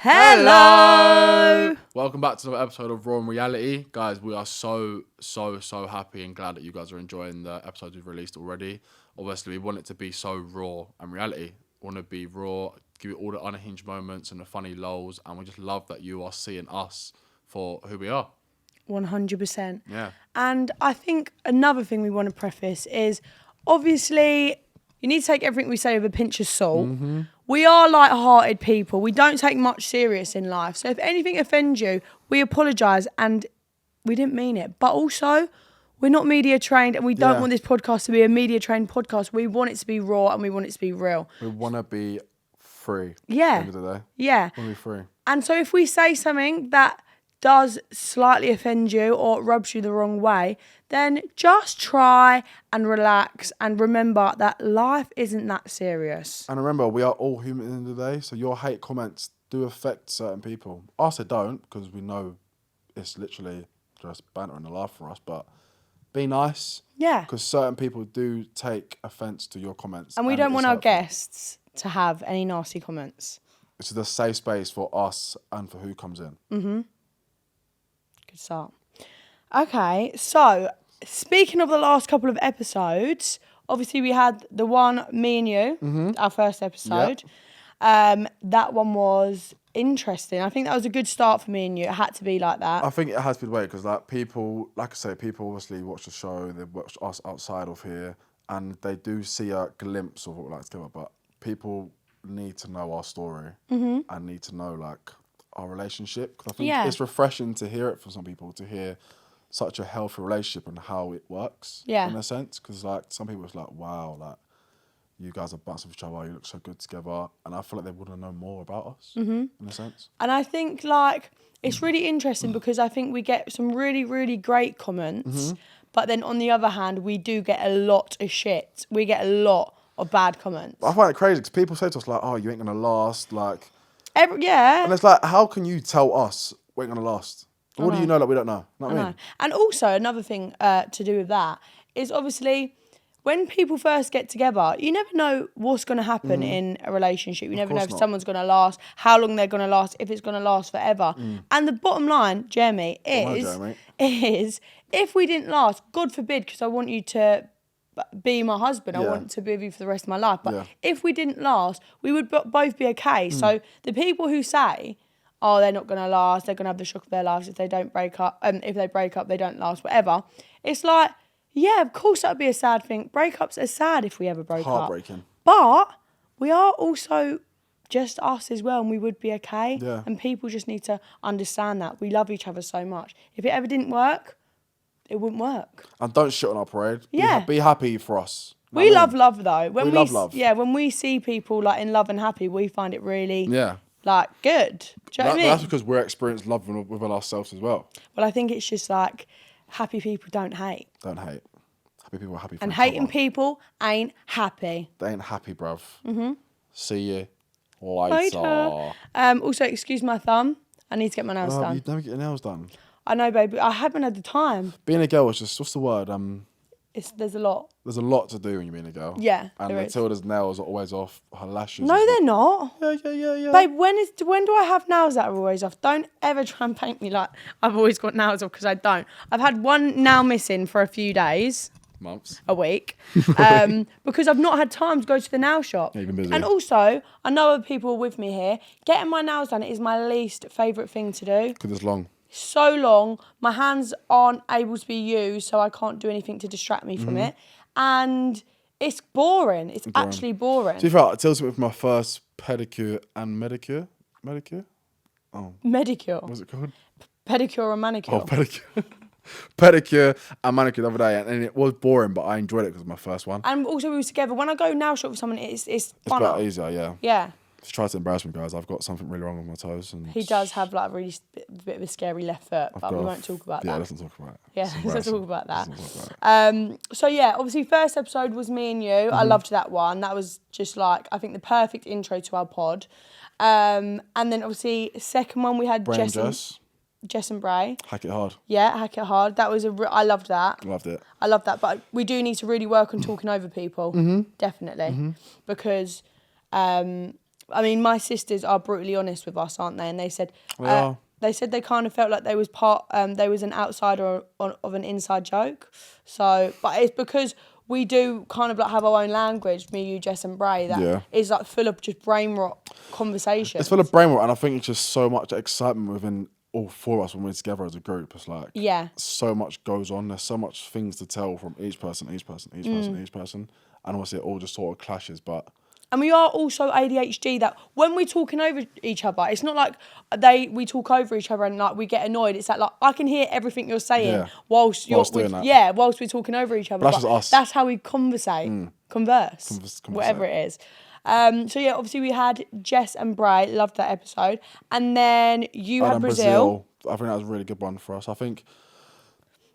Hello! Welcome back to another episode of Raw and Reality. Guys, we are so happy and glad that you guys are enjoying the episodes we've released already. Obviously, we want it to be so raw and reality. We want to be raw, give you all the unhinged moments and the funny lulls, and we just love that you are seeing us for who we are. 100%. Yeah. And I think another thing we want to preface is, obviously, you need to take everything we say with a pinch of salt. Mm-hmm. We are light-hearted people. We don't take much serious in life. So if anything offends you, we apologise and we didn't mean it. But also, we're not media trained and we don't want this podcast to be a media trained podcast. We want it to be raw and we want it to be real. We want to be free. Yeah. At the end of the day. Yeah. We want to be free. And so if we say something that does slightly offend you or rubs you the wrong way, then just try and relax and remember that life isn't that serious. And remember, we are all human at the end of the day, so your hate comments do affect certain people. Us, it don't, because we know it's literally just banter and a laugh for us, but be nice. Yeah. Because certain people do take offence to your comments. And we don't want our guests to have any nasty comments. It's the safe space for us and for who comes in. Mm-hmm. Good start. Okay, so speaking of the last couple of episodes, obviously we had the one, me and you, our first episode. Yep. That one was interesting. I think that was a good start for me and you. It had to be like that. I think it has been the way because people obviously watch the show, they watch us outside of here, and they do see a glimpse of what we like together, but people need to know our story and need to know our relationship, because I think it's refreshing to hear it from some people, to hear such a healthy relationship and how it works in a sense, because some people it's wow, you guys are bouncing off each other, you look so good together, and I feel like they want to know more about us in a sense. And I think it's really interesting because I think we get some really, really great comments, but then on the other hand, we do get a lot of shit. We get a lot of bad comments. I find it crazy because people say to us oh, you ain't gonna last, and it's how can you tell us we ain't gonna last? What do you know that we don't know? Know what I mean? And also another thing to do with that is obviously when people first get together, you never know what's going to happen in a relationship. You never know if someone's going to last, how long they're going to last, if it's going to last forever. And the bottom line, Jeremy, is if we didn't last, God forbid, because I want you to be my husband, I want to be with you for the rest of my life. But if we didn't last, we would both be okay. So the people who say, oh, they're not going to last, they're going to have the shock of their lives if they don't break up, if they break up, they don't last, whatever. It's yeah, of course that would be a sad thing. Breakups are sad if we ever broke up. Heartbreaking. But we are also just us as well, and we would be okay. Yeah. And people just need to understand that. We love each other so much. If it ever didn't work, it wouldn't work. And don't shit on our parade. Yeah. Be happy for us. We love love, though. We love love. Yeah, when we see people in love and happy, we find it really... Yeah. good. Do you know what I mean? That's because we're experienced love within ourselves as well. Well, I think it's just happy people don't hate. Don't hate. Happy people are happy for and each hating other. People ain't happy. They ain't happy, bruv. See you later. Also, excuse my thumb. I need to get my nails done. You never get your nails done. I know, baby. I haven't had the time. Being a girl is just, what's the word? There's a lot. There's a lot to do when you're being a girl. Yeah, and Matilda's nails are always off. Her lashes. No, they're not. Yeah. Babe, when do I have nails that are always off? Don't ever try and paint me like I've always got nails off, because I don't. I've had one nail missing for a few days. Months. A week. Because I've not had time to go to the nail shop. Yeah, you've been busy. And also, I know other people are with me here. Getting my nails done is my least favourite thing to do. Because it's long. So long. My hands aren't able to be used, so I can't do anything to distract me from it. And it's boring. It's actually boring. To be fair, it tells me with my first pedicure and medicure. Medicure? Oh. Medicure. What's it called? Pedicure or manicure? Oh, pedicure. Pedicure and manicure the other day, and it was boring, but I enjoyed it because it was my first one. And also we were together. When I go nail shop with someone, it's funner. It's a bit easier, yeah. Yeah. Just try to embarrass me, guys. I've got something really wrong with my toes. And he does have a really bit of a scary left foot, but we won't talk about that. Yeah, let's not talk about it. Yeah, let's talk about that. So yeah, obviously first episode was me and you. I loved that one. That was just I think the perfect intro to our pod. And then obviously second one we had Jess and Bray. Hack it hard. Yeah, hack it hard. That was I loved that. Loved it. I loved that, but we do need to really work on talking over people. Definitely. Because I mean, my sisters are brutally honest with us, aren't they? And they said Yeah. they said they kind of felt like they was they was an outsider of an inside joke. So, but it's because we do kind of like have our own language, me, you, Jess, and Bray, that is like full of just brain rot conversations. It's full of brain rot, and I think it's just so much excitement within all four of us when we're together as a group. It's like so much goes on. There's so much things to tell from each person, each person, and obviously it all just sort of clashes, but. And we are also ADHD that when we're talking over each other, it's not like we talk over each other and like we get annoyed. It's like I can hear everything you're saying whilst we're talking over each other. But that's just us. That's how we converse, whatever it is. So yeah, obviously we had Jess and Bray, loved that episode, and then you had Brazil. I think that was a really good one for us. I think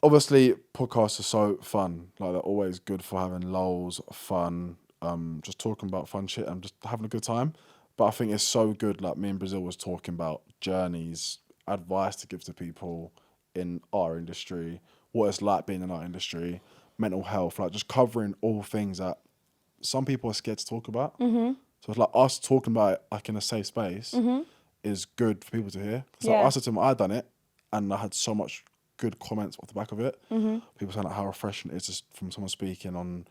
obviously podcasts are so fun, like they're always good for having lulls, fun. Just talking about fun shit and just having a good time. But I think it's so good, like me and Brazil was talking about journeys, advice to give to people in our industry, what it's like being in our industry, mental health, like just covering all things that some people are scared to talk about. So it's like us talking about it like in a safe space is good for people to hear. Because like, I said to them, I done it and I had so much good comments off the back of it. People saying like how refreshing it is just from someone speaking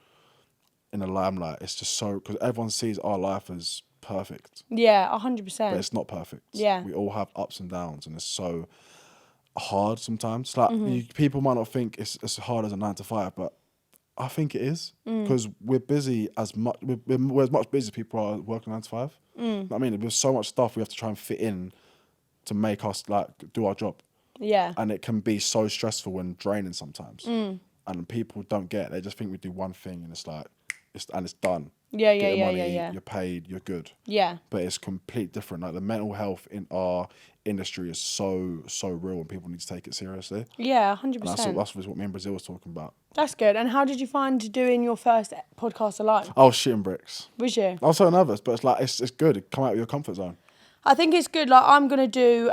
in the limelight. It's just so, because everyone sees our life as perfect. Yeah, 100%. But it's not perfect. Yeah. We all have ups and downs, and it's so hard sometimes. It's like people might not think it's as hard as a 9 to 5, but I think it is, because we're busy as much. We're as much busy as people are working 9 to 5. I mean, there's so much stuff we have to try and fit in to make us like do our job. Yeah. And it can be so stressful and draining sometimes. And people don't get it. They just think we do one thing, and it's like. It's done. Yeah. You're paid, you're good. Yeah. But it's completely different. Like the mental health in our industry is so real, and people need to take it seriously. Yeah, 100%. And that's what me and Brazil was talking about. That's good. And how did you find doing your first podcast alone? I was shitting bricks. Was you? I was so nervous, but it's like it's good. Come out of your comfort zone. I think it's good. Like I'm gonna do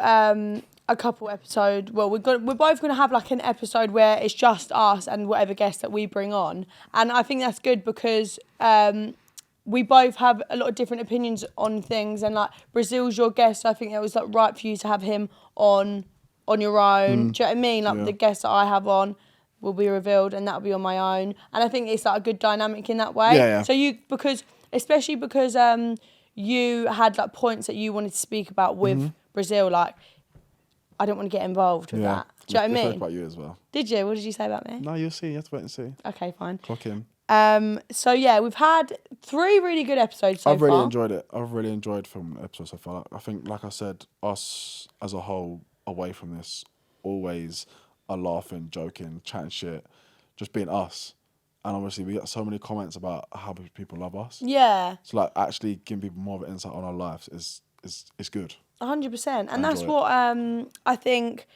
a couple episodes. Well, we're both gonna have like an episode where it's just us and whatever guest that we bring on, and I think that's good because we both have a lot of different opinions on things. And like Brazil's your guest, so I think it was like right for you to have him on your own. Do you know what I mean? Like the guests that I have on will be revealed, and that'll be on my own. And I think it's like a good dynamic in that way. Yeah. So especially because you had like points that you wanted to speak about with Brazil, like. I don't want to get involved with that. Do you know what I mean? I spoke about you as well. Did you? What did you say about me? No, you'll see. You have to wait and see. Okay, fine. Clock in. So yeah, we've had 3 really good episodes so far. I've really enjoyed it. I've really enjoyed filming the episode so far. I think, like I said, us as a whole, away from this, always are laughing, joking, chatting shit, just being us. And obviously, we get so many comments about how people love us. Yeah. So like, actually giving people more of an insight on our lives is good. 100%. And that's what I think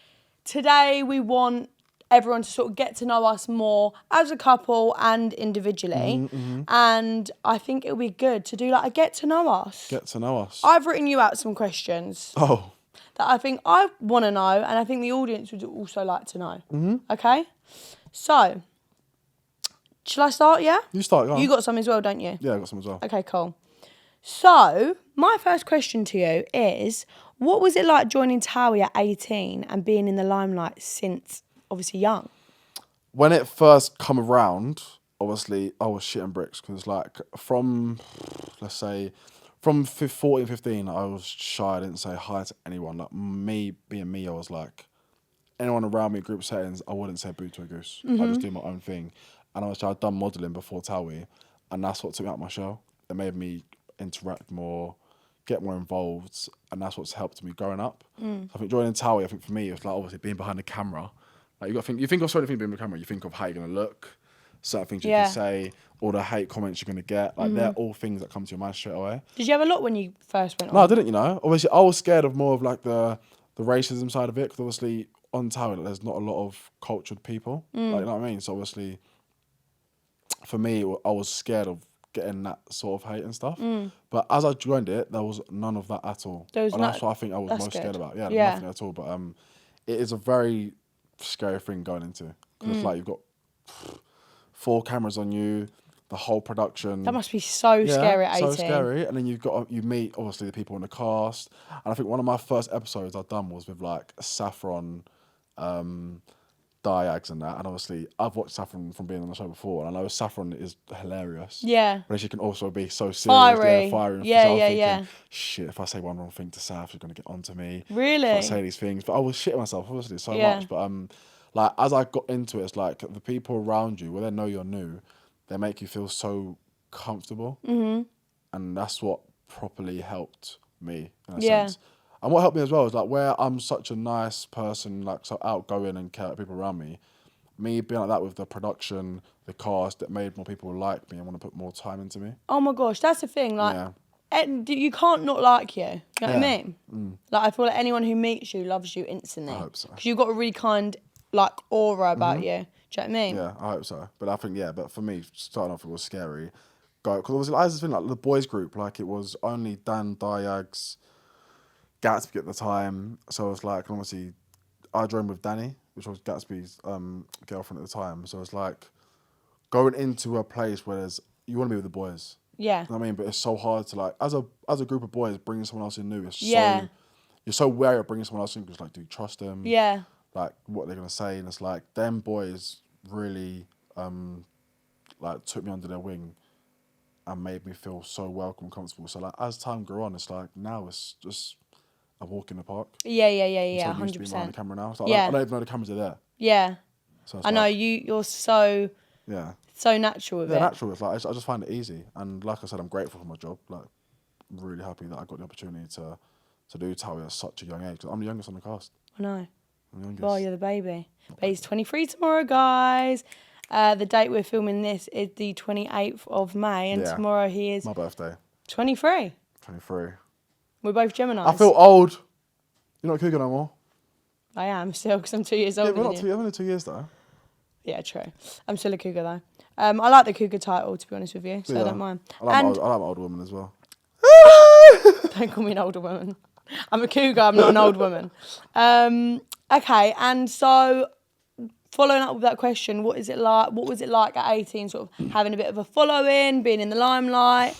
today we want everyone to sort of get to know us more as a couple and individually. And I think it'll be good to do like a get to know us. Get to know us. I've written you out some questions. Oh. That I think I want to know, and I think the audience would also like to know. Okay? So, shall I start, yeah? You start, go on. You got some as well, don't you? Yeah, I got some as well. Okay, cool. So, my first question to you is, what was it like joining Towie at 18 and being in the limelight since, obviously, young? When it first come around, obviously, I was shitting bricks because, like, from 14, 15, I was shy. I didn't say hi to anyone. Like, me being me, I was like, anyone around me, group settings, I wouldn't say boo to a goose. I just do my own thing. And I'd done modelling before Towie, and that's what took me out of my shell. It made me interact more, get more involved, and that's what's helped me growing up. So I think joining Towie, I think for me, it was like obviously being behind the camera. Like you think of certain things being behind the camera, you think of how you're gonna look, certain things you can say, all the hate comments you're gonna get. Like they're all things that come to your mind straight away. Did you have a lot when you first went on? No, I didn't. Obviously, I was scared of more of like the racism side of it, because obviously on Towie, like, there's not a lot of cultured people. Like, you know what I mean? So obviously, for me, I was scared of getting that sort of hate and stuff. But as I joined it, there was none of that at all. And that's what I think I was most scared about. Yeah, nothing at all. But it is a very scary thing going into. Because it's like you've got 4 cameras on you, the whole production. That must be so scary at 18. So scary. And then you meet obviously the people in the cast. And I think one of my first episodes I've done was with like Saffron, Diags and that. And obviously I've watched Saffron from being on the show before, and I know Saffron is hilarious. Yeah. But she can also be so serious. Fiery. Fiery. Yeah, so yeah. Shit, if I say one wrong thing to Saf, she's gonna get onto me. Really? If I say these things. But I was shitting myself obviously so much. But like as I got into it, it's like the people around you, when they know you're new, they make you feel so comfortable. Mm-hmm. And that's what properly helped me in a sense. And what helped me as well is like where I'm such a nice person, like so outgoing and care about people around me being like that with the production, the cast, that made more people like me and want to put more time into me. Oh my gosh, that's the thing. Like, you can't not like you. You know what I mean? Like, I feel like anyone who meets you loves you instantly. I hope so. Because you've got a really kind, like, aura about you. Do you know what I mean? Yeah, I hope so. But I think, but for me, starting off, it was scary. Because obviously, I was just feeling like the boys group, like it was only Dan, Diags, Gatsby at the time. So it was like, obviously, I joined with Danny, which was Gatsby's girlfriend at the time. So it's like going into a place where you want to be with the boys. Yeah. You know what I mean? But it's so hard to like, as a group of boys, bringing someone else in new. You're so wary of bringing someone else in because like, do you trust them? Yeah. Like what they're gonna say, and it's like them boys really like took me under their wing and made me feel so welcome and comfortable. So like as time grew on, it's like now it's just a walk in the park. Yeah, 100%. Behind the camera now. It's like, I don't even know the cameras are there. Yeah. So I know you're so so natural with it. Yeah, natural. It's like I just find it easy, and like I said, I'm grateful for my job. Like, I'm really happy that I got the opportunity to do Towie at such a young age. 'Cause I'm the youngest on the cast. I know. I'm the youngest. Oh, you're the baby. But he's 23 tomorrow, guys. The date we're filming this is the 28th of May, and tomorrow he is... My birthday. 23. 23. We're both Geminis. I feel old. You're not cougar no more. I am still, because I'm 2 years older Yeah, we're than not you. I'm only 2 years though. Yeah, true. I'm still a cougar though. I like the cougar title, to be honest with you, so I don't mind. I like my older woman as well. Don't call me an older woman. I'm a cougar, I'm not an old woman. Okay, and so following up with that question, what was it like at 18, sort of having a bit of a following, being in the limelight?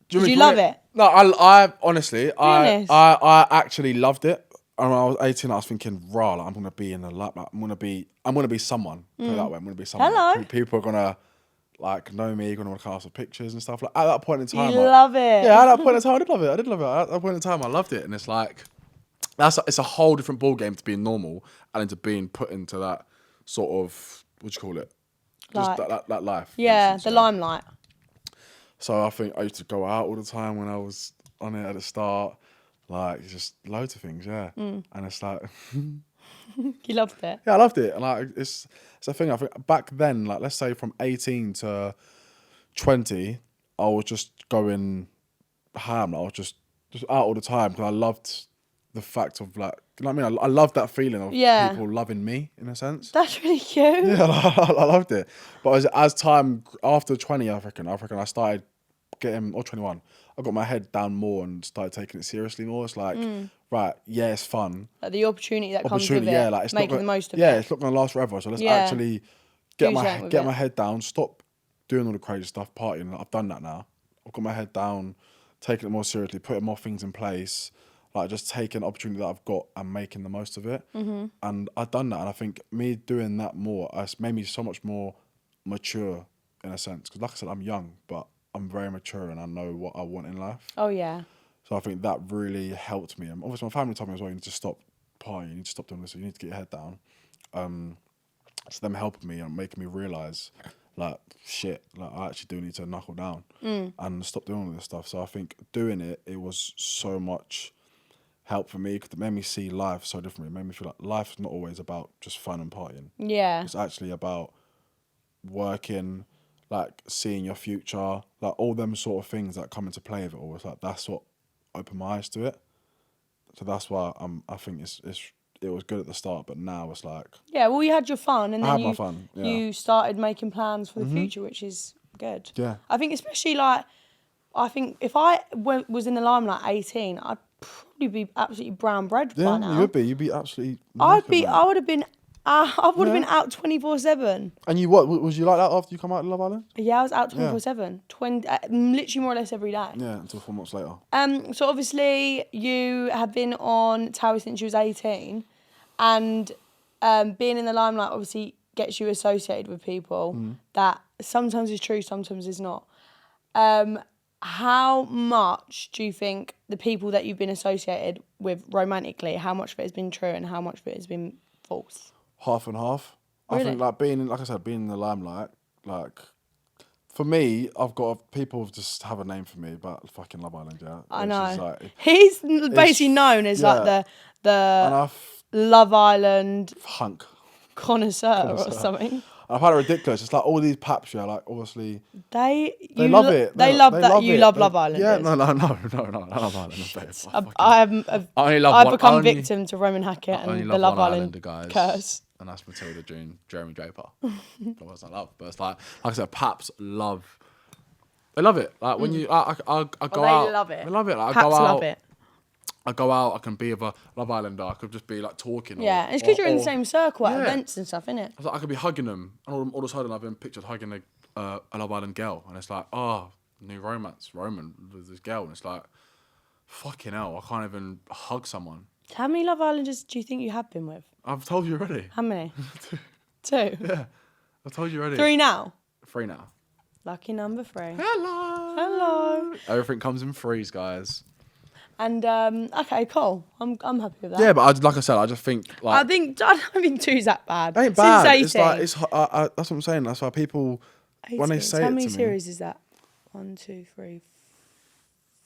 Did you love it? No, I honestly, honest. I actually loved it. And when I was 18, I was thinking, rah, like, I'm gonna be in the limelight. I'm gonna be someone. Put it that way. I'm gonna be someone. Hello. People are gonna like know me. Gonna want to cast for pictures and stuff. Like at that point in time, You love it. Yeah, at that point in time, I did love it. At that point in time, I loved it, and it's like it's a whole different ball game to being normal and into being put into that sort of what do you call it? Just that life. Yeah, the limelight. So I think I used to go out all the time when I was on it at the start. Like, just loads of things, yeah. And it's like... You loved it? Yeah, I loved it. And like, it's a thing, I think, back then, like, let's say from 18 to 20, I was just going ham. I was just out all the time because I loved the fact of, like, you know what I mean? I loved that feeling of people loving me, in a sense. That's really cute. Yeah, I loved it. But as time, after 20, I reckon I started getting, or 21, I got my head down more and started taking it seriously more. It's like, right, yeah, it's fun. Like the opportunity that comes with it, like, it's making the most of it. Yeah, it's not going to last forever. So let's actually get my head down, stop doing all the crazy stuff, partying. Like, I've done that now. I've got my head down, taking it more seriously, putting more things in place, like just taking the opportunity that I've got and making the most of it. Mm-hmm. And I've done that. And I think me doing that more, it's made me so much more mature in a sense. Because like I said, I'm young, but I'm very mature and I know what I want in life. Oh, yeah. So I think that really helped me. And obviously, my family told me as well, you need to stop partying, you need to stop doing this, you need to get your head down. So them helping me and making me realise, like, shit, like, I actually do need to knuckle down and stop doing all this stuff. So I think doing it, it was so much help for me because it made me see life so differently. It made me feel like life's not always about just fun and partying. Yeah. It's actually about working, like seeing your future, like all them sort of things that come into play with it all. It's like that's what opened my eyes to it. So that's why I think it was good at the start, but now it's like well, you had your fun, and then my fun. Yeah. You started making plans for the future, which is good. Yeah, I think especially like if I was in the limelight at 18, I'd probably be absolutely brown bread by now. you would be. You'd be absolutely. I would have been I would have been out 24/7. And you what? Was you like that after you come out of Love Island? Yeah, I was out 24/7. Literally more or less every day. Yeah, until 4 months later. So obviously you have been on Towie since you was 18, and being in the limelight obviously gets you associated with people that sometimes is true, sometimes is not. How much do you think the people that you've been associated with romantically, how much of it has been true and how much of it has been false? Half and half. Really? I think like being in the limelight, like for me, I've got people just have a name for me, but fucking Love Island, yeah. I know. Like, he's basically known as like the Love Island hunk connoisseur or something. I find it ridiculous. It's like all these paps, yeah, like obviously they love it. They love that you love Love Island. Yeah, no, Love Island. I've become victim to Roman Hackett and the Love Island guys, curse. and that's Matilda, June, Jeremy Draper. That wasn't love, but it's like I said, paps love. They love it. Like when you, I go out. They love it. They love it. Like, Paps love it. I go out, I can be with a Love Islander, I could just be like talking. Yeah, it's because you're in the same circle at events and stuff, innit? I could be hugging them, and all of a sudden I've been pictured hugging a Love Island girl, and it's like, oh, new romance, Roman with this girl, and it's like, fucking hell, I can't even hug someone. How many Love Islanders do you think you have been with? I've told you already. How many? Two? Yeah, I've told you already. 3 now? 3 now. Lucky number 3. Hello. Everything comes in threes, guys. And okay, cool. I'm happy with that. Yeah, but like I said, I just think like I don't think 2's that bad. Ain't bad. Since 18. It's like that's what I'm saying. That's why people 18. when they say How it many to series is that? 1, 2, 3,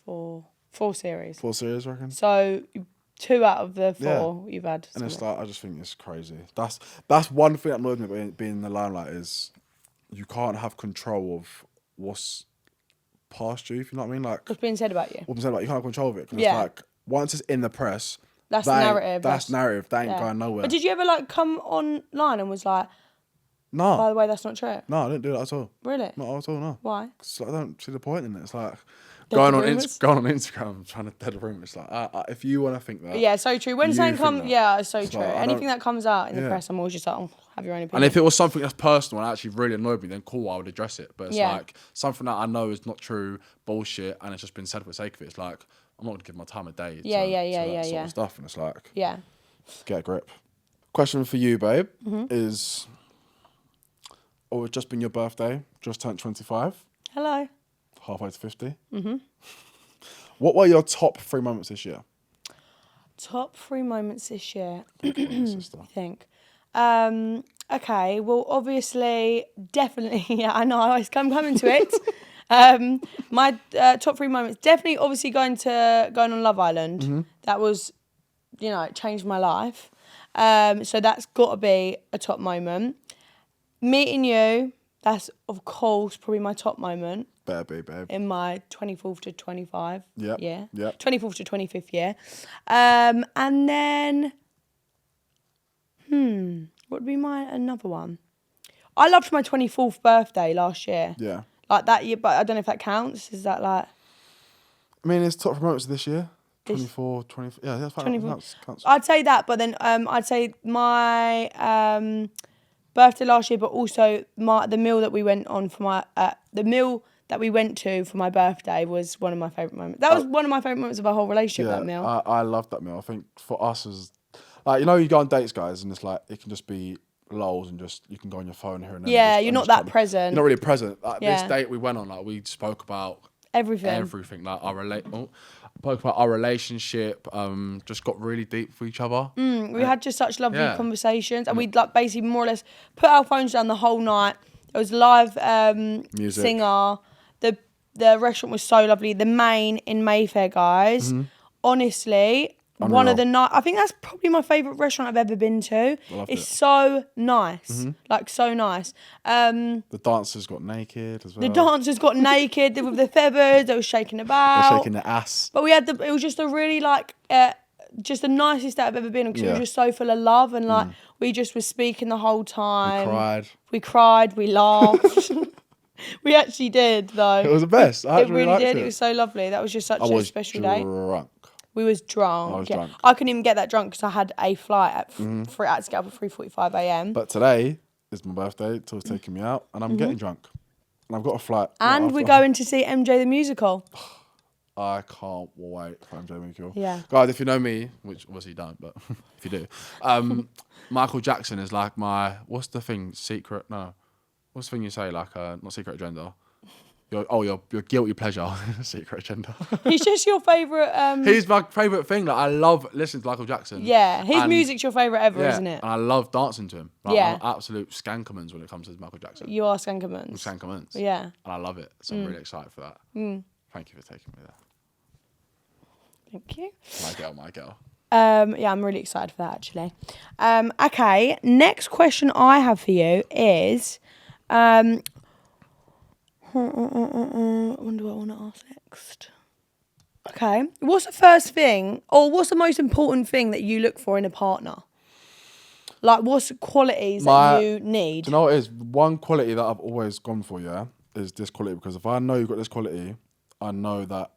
4. 4 series. 4 series, I reckon. So 2 out of the 4 you've had. And it's like I just think it's crazy. That's one thing that annoys me about being in the limelight is you can't have control of what's past you, if you know what I mean. Like what's being said about you. What's being said about you, can't control it. Cause it's like once it's in the press, that's narrative. That's narrative. That ain't going nowhere. But did you ever like come online and was like, no, by the way, that's not true? No, I didn't do that at all. Really? Not at all. No. Why? Because I don't see the point in it. It's like going on Instagram trying to dead a rumor. It's like if you want to think that. Yeah, so true. When something comes, it's so true. Like, anything that comes out in the press, I'm always just like, have your own opinion. And if it was something that's personal and actually really annoyed me, then cool, I would address it. But it's like something that I know is not true, bullshit, and it's just been said for the sake of it. It's like I'm not gonna give my time of day. To that sort of stuff, and it's like get a grip. Question for you, babe, is. Oh, it's just been your birthday. Just turned 25. Hello. Halfway to 50. Mm-hmm. What were your top 3 moments this year? Top 3 moments this year. Sister. I think. Okay. Well, obviously, definitely. Yeah, I know. I'm coming to it. My top 3 moments. Definitely, obviously, going on Love Island. Mm-hmm. That was, it changed my life. So that's got to be a top moment. Meeting you, that's of course probably my top moment. Better be, babe. In my 24th to 25 year. Yeah. 24th to 25th year. And then, what would be another one? I loved my 24th birthday last year. Yeah. Like that year, but I don't know if that counts. Is that like... I mean, it's top moments this year. 24, 25. Yeah, that's fine. Counts. I'd say that, but then I'd say my... birthday last year, but also the meal that we went on for my for my birthday was one of my favourite moments. That was one of my favourite moments of our whole relationship. That meal. I loved that meal. I think for us as like you go on dates, guys, and it's like it can just be lols and just you can go on your phone here and there. Yeah, you're not that present. You're not really present. Like this date we went on, like we spoke about everything. Like spoke about our relationship, just got really deep for each other. We had just such lovely conversations, and we'd like basically more or less put our phones down the whole night. There was live music, singer. The restaurant was so lovely. The Main in Mayfair, guys. Honestly, one of the I think that's probably my favourite restaurant I've ever been to. It's so nice, like so nice. The dancers got naked as well. The dancers got naked with the feathers. They were shaking about. They're shaking their ass. But we had it was just a really like just the nicest that I've ever been on because it was just so full of love and like we just were speaking the whole time. We cried. We laughed. We actually did though. It was the best. I it really did. It was so lovely. That was just such a special day. Drunk. We was drunk. I was drunk. I couldn't even get that drunk because I had a flight at I had to get up at 3:45 a.m. But today is my birthday. Till's taking me out, and I'm getting drunk. And I've got a flight. And we're going to see MJ the musical. I can't wait for MJ the musical. Yeah. Guys, if you know me, which obviously you don't, but if you do, Michael Jackson is like my, what's the thing? Secret? No. What's the thing you say? Like, not secret agenda. Your guilty pleasure. Secret agenda. He's just your favourite. He's my favourite thing. Like, I love listening to Michael Jackson. Yeah, his music's your favourite ever, isn't it? And I love dancing to him. Like, Yeah. I'm absolute skankermans when it comes to Michael Jackson. You are Skankermans. I'm Skankermans. Yeah. And I love it. So I'm really excited for that. Thank you for taking me there. Thank you. My girl. Yeah, I'm really excited for that actually. Okay, next question I have for you is, what do I want to ask next? Okay, what's the first thing, or what's the most important thing that you look for in a partner? Like, what's the qualities that you need? Do you know what it is? One quality that I've always gone for, is this quality. Because if I know you've got this quality, I know that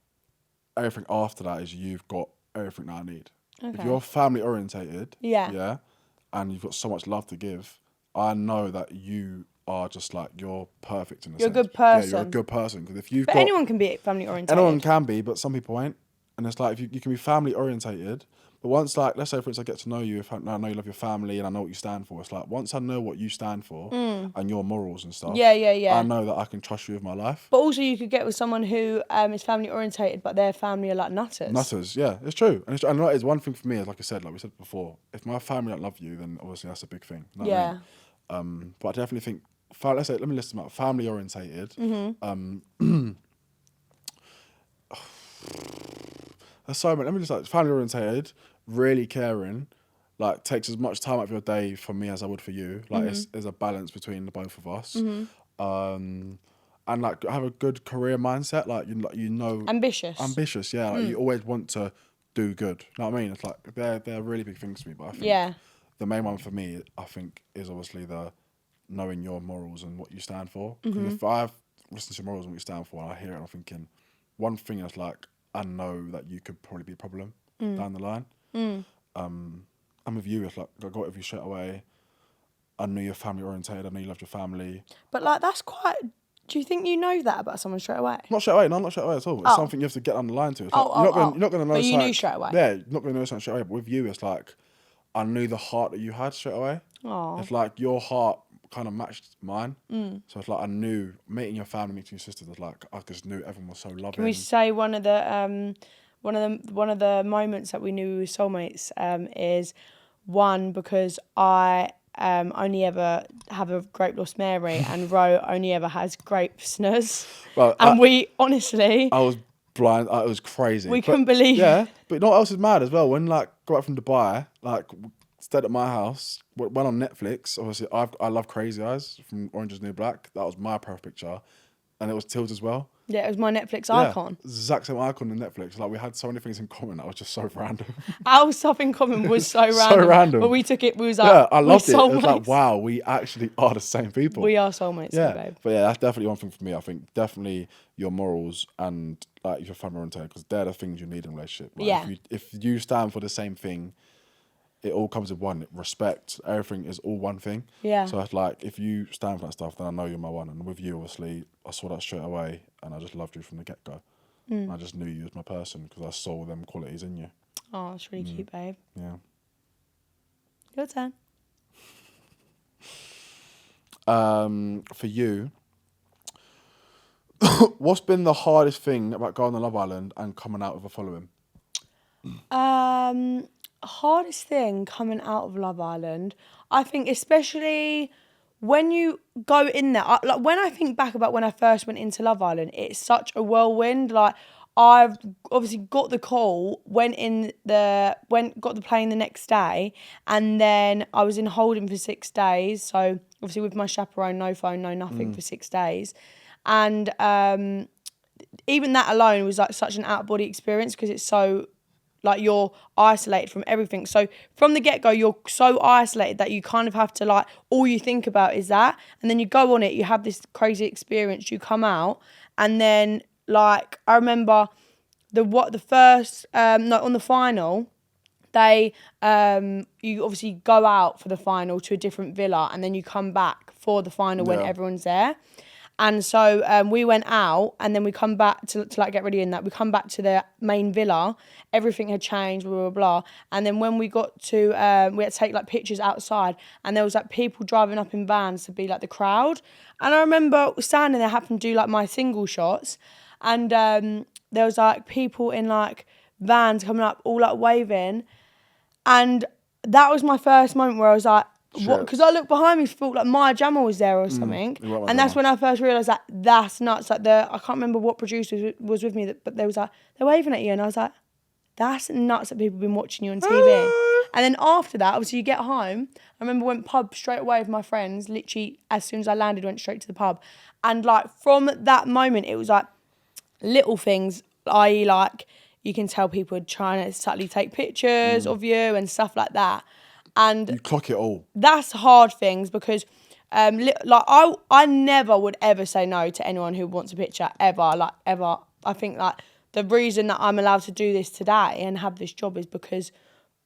everything after that is you've got everything that I need. Okay. If you're family orientated, and you've got so much love to give, I know that you are just like, you're perfect in a sense. You're a good person. Yeah, you're a good person. Because if you've but got, anyone can be family orientated. Anyone can be, but some people ain't. And it's like, if you can be family orientated, but once, like, let's say for instance, I get to know you, if I know you love your family and I know what you stand for, it's like, once I know what you stand for and your morals and stuff, I know that I can trust you with my life. But also you could get with someone who is family orientated, but their family are like nutters. Nutters, yeah, it's true. And that is one thing for me, is like I said, like we said before, if my family don't love you, then obviously that's a big thing. You know what I mean? But I definitely think, let's say, let me list them out. Family orientated. There's so many. Let me just like, family orientated, really caring, like takes as much time out of your day for me as I would for you. Like there's a balance between the both of us. And like have a good career mindset. Like you know, ambitious. Yeah, like you always want to do good. You know what I mean? It's like they're really big things to me. But I think the main one for me, I think, is obviously the knowing your morals and what you stand for. Because if I've listened to your morals and what you stand for, and I hear it, I'm thinking, one thing is like, I know that you could probably be a problem down the line. And with you, it's like, I got with you straight away. I knew you're family orientated. I knew you loved your family. But like, that's quite. Do you think you know that about someone straight away? Not straight away. No, not straight away at all. It's something you have to get on the line to. It's like, you're not going to know. But you knew straight away. Yeah, you're not going to know something straight away. But with you, it's like, I knew the heart that you had straight away. Aww. It's like your heart kind of matched mine. So it's like, I knew meeting your family, meeting your sisters, was like, I just knew everyone was so loving. Can we say one of the moments that we knew we were soulmates is one, because I only ever have a grape lost Mary and Ro only ever has grape snus. Well, and we honestly, I was blind. It was crazy. We couldn't believe. Yeah, but you know what else is mad as well? When like got back from Dubai, like stayed at my house, went on Netflix. Obviously, I love Crazy Eyes from Orange Is the New Black. That was my perfect picture, and it was Till's as well. Yeah, it was my Netflix icon. Exact same icon in Netflix. Like, we had so many things in common that was just so random. Our stuff in common was so random. So random. But we took it, we was like, yeah, I loved it. Soulmates. It was like, wow, we actually are the same people. We are soulmates, babe. But yeah, that's definitely one thing for me. I think definitely your morals and like your family oriented, because they're the things you need in a relationship. Like, if you stand for the same thing, it all comes with one. Respect, everything is all one thing. Yeah. So it's like, if you stand for that stuff, then I know you're my one. And with you, obviously, I saw that straight away, and I just loved you from the get-go. I just knew you as my person because I saw them qualities in you. Oh, that's really cute, babe. Yeah. Your turn. For you, what's been the hardest thing about going on Love Island and coming out with a following? Hardest thing coming out of Love Island, I think, especially when you go in there, like when I think back about when I first went into Love Island, it's such a whirlwind. Like, I've obviously got the call, got the plane the next day, and then I was in holding for 6 days. So obviously with my chaperone, no phone, no nothing for 6 days, and even that alone was like such an out of body experience, because it's so, like, you're isolated from everything. So from the get-go, you're so isolated that you kind of have to, like, all you think about is that. And then you go on it, you have this crazy experience, you come out. And then, like, I remember the first no, on the final, they you obviously go out for the final to a different villa, and then you come back for the final when everyone's there. And so we went out, and then we come back to like get ready in that. We come back to the main villa. Everything had changed, blah, blah, blah. And then when we got to, we had to take like pictures outside, and there was like people driving up in vans to be like the crowd. And I remember standing there, having to do like my single shots. And there was like people in like vans coming up, all like waving. And that was my first moment where I was like, what? Because I looked behind me, felt like Maya Jama was there or something, and that's when I first realised that that's nuts. Like I can't remember what producer was with me, but they was like, they're waving at you, and I was like, that's nuts that people have been watching you on TV. And then after that, obviously you get home. I remember went pub straight away with my friends. Literally as soon as I landed, went straight to the pub, and like from that moment, it was like little things, i.e. like you can tell people are trying to subtly take pictures of you and stuff like that. And you clock it all. That's hard things because, like I never would ever say no to anyone who wants a picture ever. I think like the reason that I'm allowed to do this today and have this job is because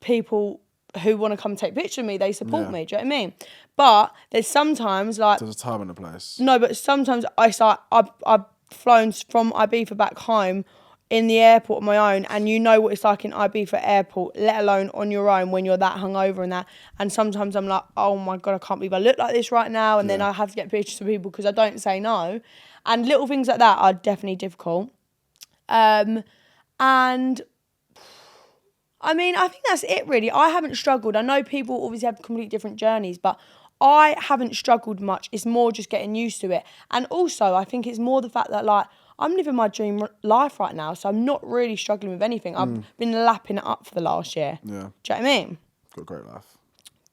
people who want to come take pictures of me, they support me. Do you know what I mean? But there's sometimes like there's a time and a place. No, but sometimes I've flown from Ibiza back home in the airport on my own, and you know what it's like in Ibiza airport, let alone on your own when you're that hungover and that. And sometimes I'm like, oh my God, I can't believe I look like this right now. And then I have to get pictures of people because I don't say no. And little things like that are definitely difficult. And I mean, I think that's it really. I haven't struggled. I know people obviously have completely different journeys, but I haven't struggled much. It's more just getting used to it. And also, I think it's more the fact that like, I'm living my dream life right now, so I'm not really struggling with anything. I've been lapping it up for the last year. Yeah. Do you know what I mean? Got a great life.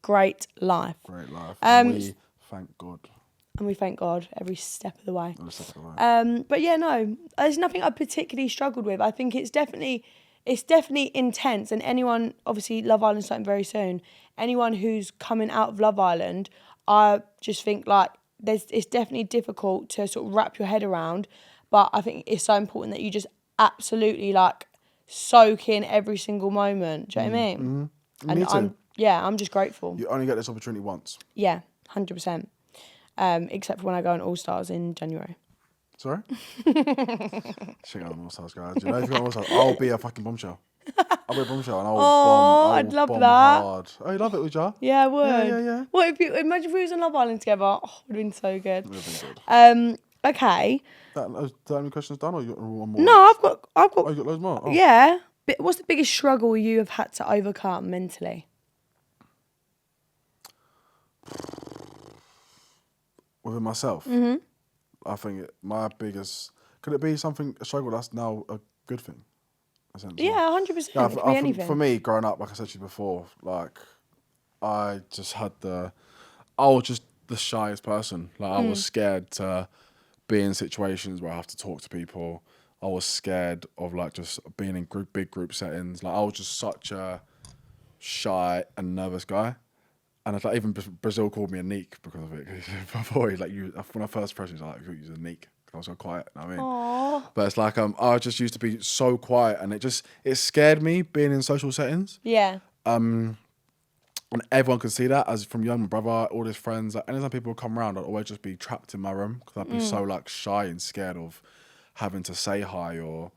Great life. Great life. And we thank God. And we thank God every step of the way. Every step of the way. But yeah, no, there's nothing I particularly struggled with. I think it's definitely intense. And anyone, obviously, Love Island's starting very soon. Anyone who's coming out of Love Island, I just think like it's definitely difficult to sort of wrap your head around. But I think it's so important that you just absolutely like soak in every single moment. Do you know what I mean? Mm-hmm. And Me too. I'm just grateful. You only get this opportunity once. Yeah, 100%. Except for when I go on All Stars in January. Sorry? Shit on All Stars, guys. You know, if you go on All Stars, I'll be a fucking bombshell. I'll be a bombshell and I'd love that. Hard. Oh, you love it, would you? Yeah, I would. Yeah. What imagine if we was on Love Island together? Oh, it would have been so good. It would have been good. Okay. That many questions done, or you got one more? No, I've got. Oh, you got loads more? Oh. Yeah. But what's the biggest struggle you have had to overcome mentally? Within myself? Mm-hmm. I think my biggest... Could it be a struggle that's now a good thing? Yeah, 100%. It could be anything. For me, growing up, like I said to you before, like, I was just the shyest person. Like, I was scared to be in situations where I have to talk to people. I was scared of like just being in big group settings. Like I was just such a shy and nervous guy. And it's like even Brazil called me a neek because of it. Before he's like, when I first approached him, he's like, you're a neek. I was so quiet, you know what I mean? Aww. But it's like I just used to be so quiet, and it scared me being in social settings. Yeah. And everyone could see that, as from young, my brother, all his friends. Like, anytime people would come around, I'd always just be trapped in my room because I'd be so like shy and scared of having to say hi or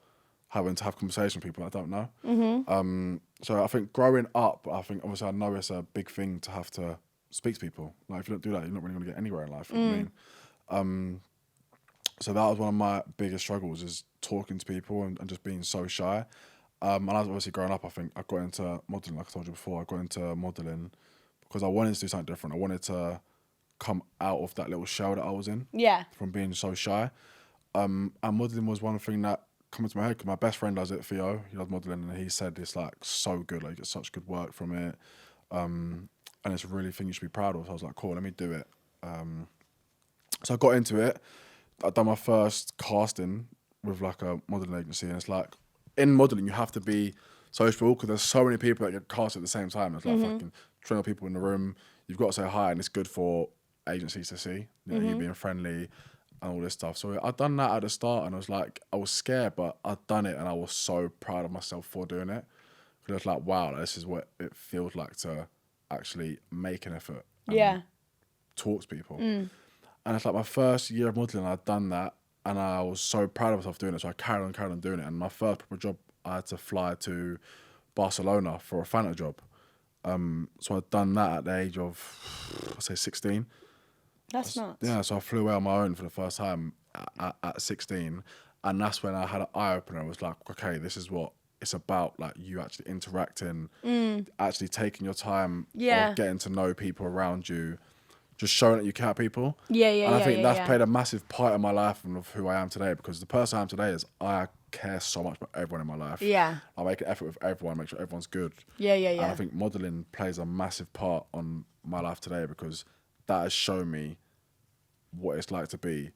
having to have conversation with people I don't know. Mm-hmm. So I think growing up, obviously I know it's a big thing to have to speak to people. Like if you don't do that, you're not really going to get anywhere in life. You know what I mean? So that was one of my biggest struggles, is talking to people and just being so shy. And as obviously growing up, I think I got into modelling, like I told you before. I got into modelling because I wanted to do something different. I wanted to come out of that little shell that I was in. Yeah. From being so shy. And modelling was one thing that came into my head because my best friend does it, Theo. He does modelling, and he said it's like so good. Like you get such good work from it. And it's a really thing you should be proud of. So I was like, cool, let me do it. So I got into it. I done my first casting with like a modelling agency, and it's like, in modelling, you have to be sociable because there's so many people that get cast at the same time. It's like fucking 20 people in the room. You've got to say hi, and it's good for agencies to see. You know, you being friendly. and all this stuff. So I'd done that at the start, and I was like, I was scared, but I'd done it, and I was so proud of myself for doing it. Because I was like, wow, like, this is what it feels like to actually make an effort and talk to people. And it's like my first year of modelling, I'd done that, and I was so proud of myself doing it. So I carried on doing it. And my first proper job, I had to fly to Barcelona for a Fanta job. So I'd done that at the age of, I'd say 16. That's nuts. Yeah, so I flew away on my own for the first time at 16. And that's when I had an eye-opener. I was like, okay, this is what it's about. Like, you actually interacting, actually taking your time, of getting to know people around you, just showing that you care about people. And I think that's played a massive part in my life and of who I am today, because the person I am today is I care so much about everyone in my life. Yeah. I make an effort with everyone, make sure everyone's good. And I think modelling plays a massive part on my life today, because that has shown me what it's like to be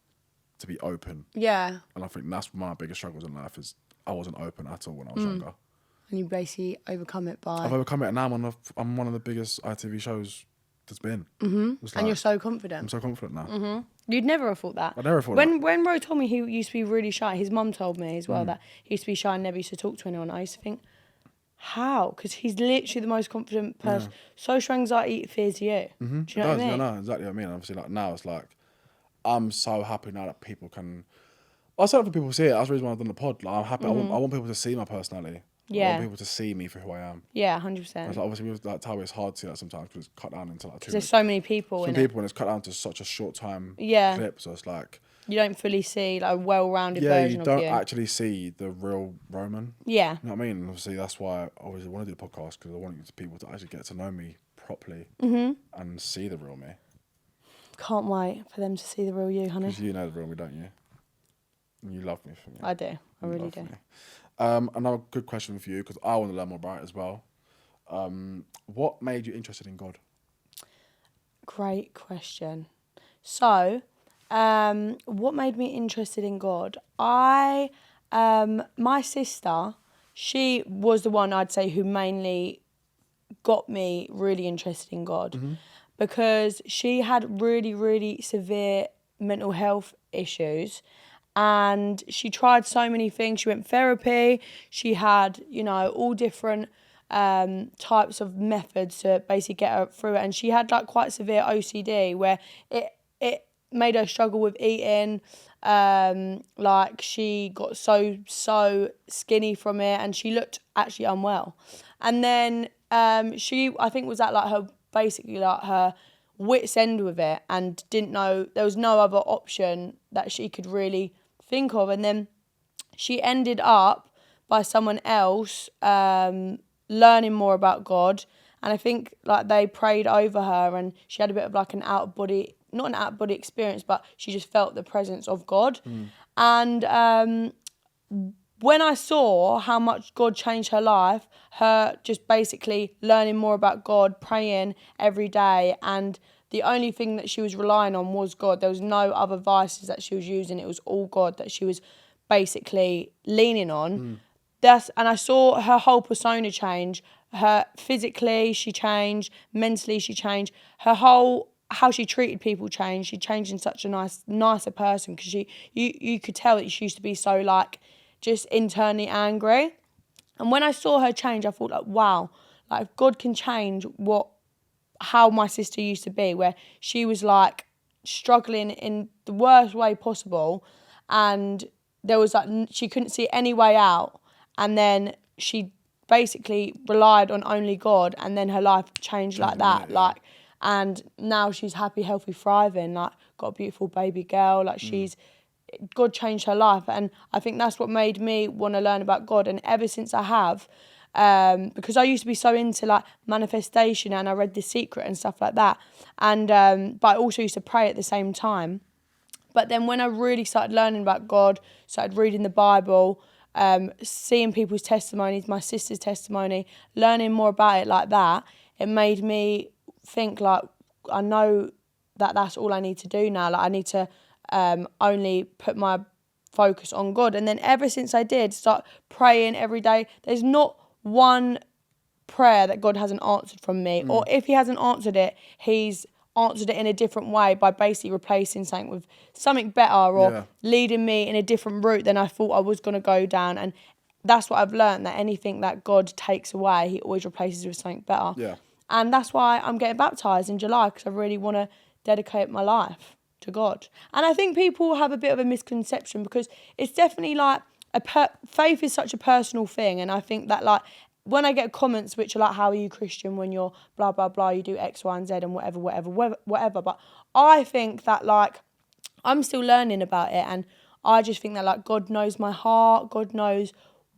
open. Yeah. And I think that's one of my biggest struggles in life, is I wasn't open at all when I was younger. And you basically overcome it by... I've overcome it, and now I'm one of the biggest ITV shows there's been. Like, and you're so confident. I'm so confident now. You'd never have thought that. I never thought that. When Ro told me he used to be really shy, his mum told me as well that he used to be shy and never used to talk to anyone. I used to think, how? Because he's literally the most confident person. Social anxiety fears you. Do you know what I mean? Yeah, no, exactly what I mean. Obviously, like, now it's like, I'm so happy now that people can... I said it for people to see it. That's the reason why I've done the pod. Like, I'm happy. I want people to see my personality. I want people to see me for who I am. Yeah, 100%. It's like, obviously, with like Tower, it's hard to see that sometimes, because it's cut down into like 2 Because there's so many people in it. and it's cut down to such a short time Yeah. clip. So it's like... You don't fully see like a well-rounded version of you. Yeah, you don't actually see the real Roman. Yeah. You know what I mean? Obviously, that's why I always want to do the podcast, because I want people to actually get to know me properly and see the real me. Can't wait for them to see the real you, honey. Because you know the real me, don't you? And you love me for me. I do. I really do. Another good question for you, because I want to learn more about it as well. What made you interested in God? Great question. So, what made me interested in God? My sister, she was the one, I'd say, who mainly got me really interested in God, because she had really, really severe mental health issues. And she tried so many things. She went therapy. She had, all different types of methods to basically get her through it. And she had like quite severe OCD, where it made her struggle with eating. Like, she got so skinny from it, and she looked actually unwell. And then she, I think, was at like her wit's end with it, and didn't know there was no other option that she could really think of. And then she ended up, by someone else, learning more about God. And I think like they prayed over her, and she had a bit of like not an out of body experience, but she just felt the presence of God. And when I saw how much God changed her life, her just basically learning more about God, praying every day, and the only thing that she was relying on was God. There was no other vices that she was using. It was all God that she was basically leaning on. And I saw her whole persona change. Her physically, she changed. Mentally, she changed. How she treated people changed. She changed in such a nicer person, because you could tell that she used to be so like just internally angry. And when I saw her change, I thought like, wow, like if God can change how my sister used to be, where she was like struggling in the worst way possible, and there was like she couldn't see any way out, and then she basically relied on only God, and then her life changed like that. Like, and now she's happy, healthy, thriving, like got a beautiful baby girl, like God changed her life. And I think that's what made me want to learn about God. And ever since I have, because I used to be so into like manifestation, and I read The Secret and stuff like that, and but I also used to pray at the same time. But then when I really started learning about God, started reading the Bible, seeing people's testimonies, my sister's testimony, learning more about it like that, it made me think like, I know that that's all I need to do now. Like, I need to only put my focus on God. And then ever since I did start praying every day, there's not one prayer that God hasn't answered from me, or if he hasn't answered it, he's answered it in a different way by basically replacing something with something better or leading me in a different route than I thought I was going to go down. And that's what I've learned, that anything that God takes away, he always replaces with something better. Yeah. And that's why I'm getting baptised in July, because I really want to dedicate my life to God. And I think people have a bit of a misconception, because it's definitely like faith is such a personal thing. And I think that like when I get comments which are like, how are you Christian when you're blah, blah, blah, you do X, Y, and Z and whatever. But I think that like I'm still learning about it. And I just think that like God knows my heart. God knows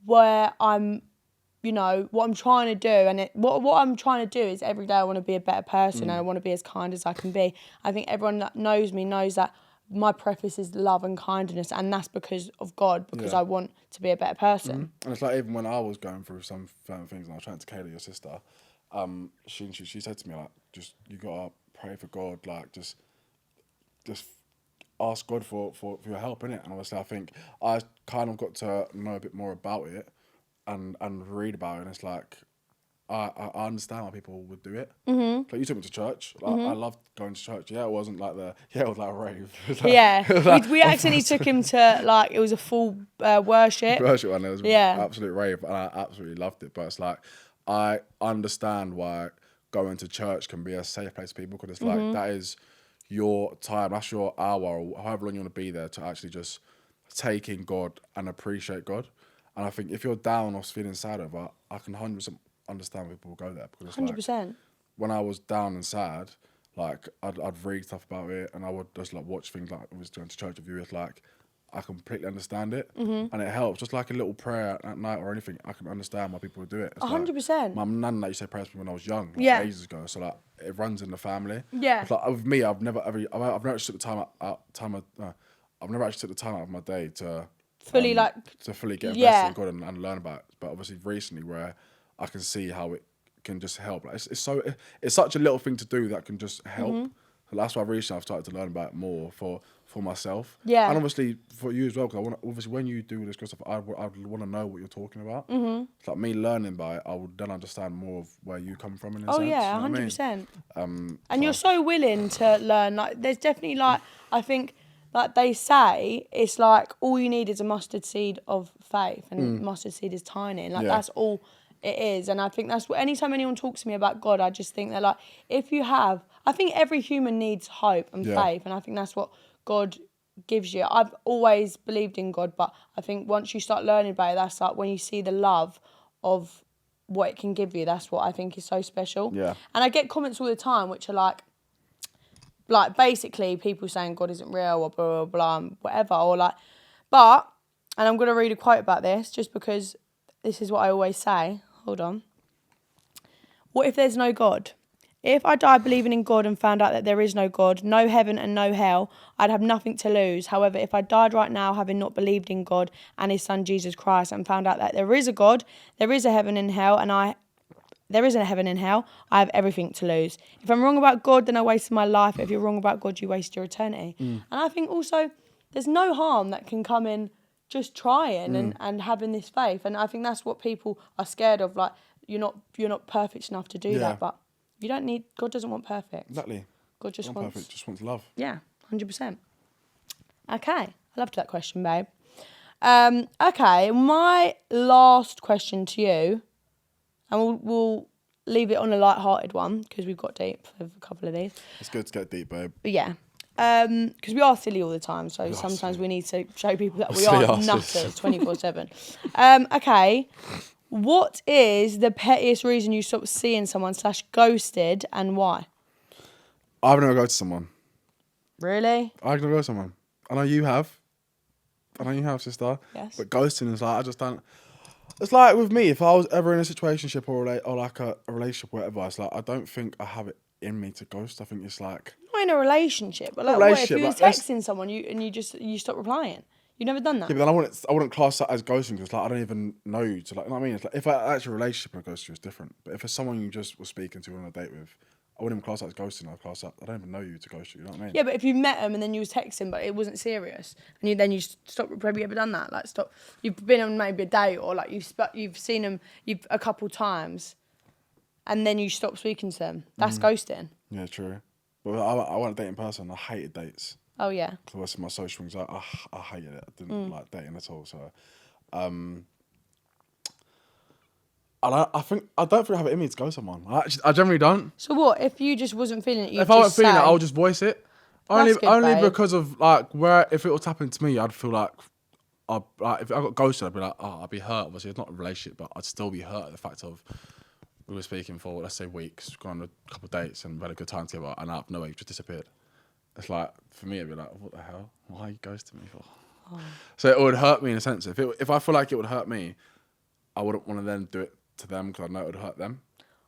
where I'm, you know, what I'm trying to do. And what I'm trying to do is every day I want to be a better person and I want to be as kind as I can be. I think everyone that knows me knows that my preface is love and kindness, and that's because of God, because I want to be a better person. Mm-hmm. And it's like even when I was going through some certain things and I was trying to Kayla, your sister, she said to me like, just you gotta pray for God, like just ask God for your help in it. And obviously I think I kind of got to know a bit more about it and read about it, and it's like I understand why people would do it. Like you took me to church. Like, I loved going to church. Yeah, it wasn't like it was like a rave. We accidentally took him to like, it was a full worship. Worship, and it was absolute rave, and I absolutely loved it. But it's like I understand why going to church can be a safe place for people, because it's like that is your time, that's your hour, or however long you want to be there to actually just take in God and appreciate God. And I think if you're down or feeling sad over it, I can 100% understand why people go there, because it's 100%. like when I was down and sad, like I'd read stuff about it, and I would just like watch things like I was going to church with you. It's like I completely understand it, and it helps. Just like a little prayer at night or anything, I can understand why people would do it. It's 100%. Like, my nan used to say prayers for me when I was young, like ages ago. So like it runs in the family. Yeah. It's like with me, I've never actually took the time out. I've never actually took the time out of my day to fully get invested in God and learn about it. But obviously recently, where I can see how it can just help. Like it's such a little thing to do that can just help. So that's why recently I've started to learn about it more for myself. Yeah. And obviously for you as well, because obviously when you do this kind of stuff, I want to know what you're talking about. It's like me learning by it, I would then understand more of where you come from in a sense. Yeah, you know 100%. I mean? And you're so willing to learn. Like, there's definitely like, I think, like they say, it's like all you need is a mustard seed of faith, and mustard seed is tiny, and like that's all it is. And I think that's what, anytime anyone talks to me about God, I just think they're like, if you have, I think every human needs hope and faith, and I think that's what God gives you. I've always believed in God, but I think once you start learning about it, that's like when you see the love of what it can give you, that's what I think is so special. Yeah. And I get comments all the time which are like basically people saying God isn't real or blah, blah, blah, and whatever, or like, but, and I'm going to read a quote about this just because this is what I always say. Hold on. What if there's no God? If I died believing in God and found out that there is no God, no heaven and no hell, I'd have nothing to lose. However, if I died right now having not believed in God and his son Jesus Christ and found out that there is a God, there is a heaven and hell, and there isn't a heaven and hell, I have everything to lose. If I'm wrong about God, then I wasted my life. If you're wrong about God, you waste your eternity. And I think also there's no harm that can come in just trying and having this faith. And I think that's what people are scared of. Like, you're not perfect enough to do that, but you don't need, God doesn't want perfect. Exactly. God just wants perfect, just wants love. Yeah, 100%. Okay, I loved that question, babe. Okay, my last question to you, and we'll leave it on a light-hearted one because we've got deep for a couple of these. It's good to get deep, babe. But yeah, because we are silly all the time, so sometimes we need to show people that we are nutters 24/7. Okay, what is the pettiest reason you stopped seeing someone / ghosted, and why? I've never ghosted someone. Really? I've never ghosted someone. I know you have. Sister. Yes. But ghosting is like, I just don't. It's like with me, if I was ever in a situationship or like a relationship or whatever, it's like I don't think I have it in me to ghost. I think it's like not in a relationship, but like what if you were texting someone you stop replying? You never done that? Yeah, but then I wouldn't class that as ghosting because like I don't even know you to like. You know what I mean? It's like if I actually a relationship and a ghost you is different. But if it's someone you just were speaking to on a date with, I wouldn't even class that as ghosting. I'd class that I don't even know you to ghost you. You know what I mean? Yeah, but if you met them and then you was texting, but it wasn't serious, and then you stopped. Have you ever done that? Like stop. You've been on maybe a date, or like you've seen them a couple times, and then you stop speaking to them. That's ghosting. Yeah, true. But I want to date in person. I hated dates. Oh yeah. Because my social anxiety, I hated it. I didn't like dating at all. So, I don't think I have it in me to go with someone. I generally don't. So what if you just wasn't feeling it? If I wasn't feeling it, I'll just voice it. Only babe. because of like where if it was happening to me, I'd feel like if I got ghosted, I'd be like, I'd be hurt. Obviously, it's not a relationship, but I'd still be hurt at the fact of we were speaking for, let's say, weeks, gone on a couple of dates and we had a good time together, and out of nowhere, you just disappeared. It's like, for me, it'd be like, what the hell? Why are you ghosting me for? Oh. So it would hurt me in a sense. If I feel like it would hurt me, I wouldn't want to then do it to them because I know it would hurt them.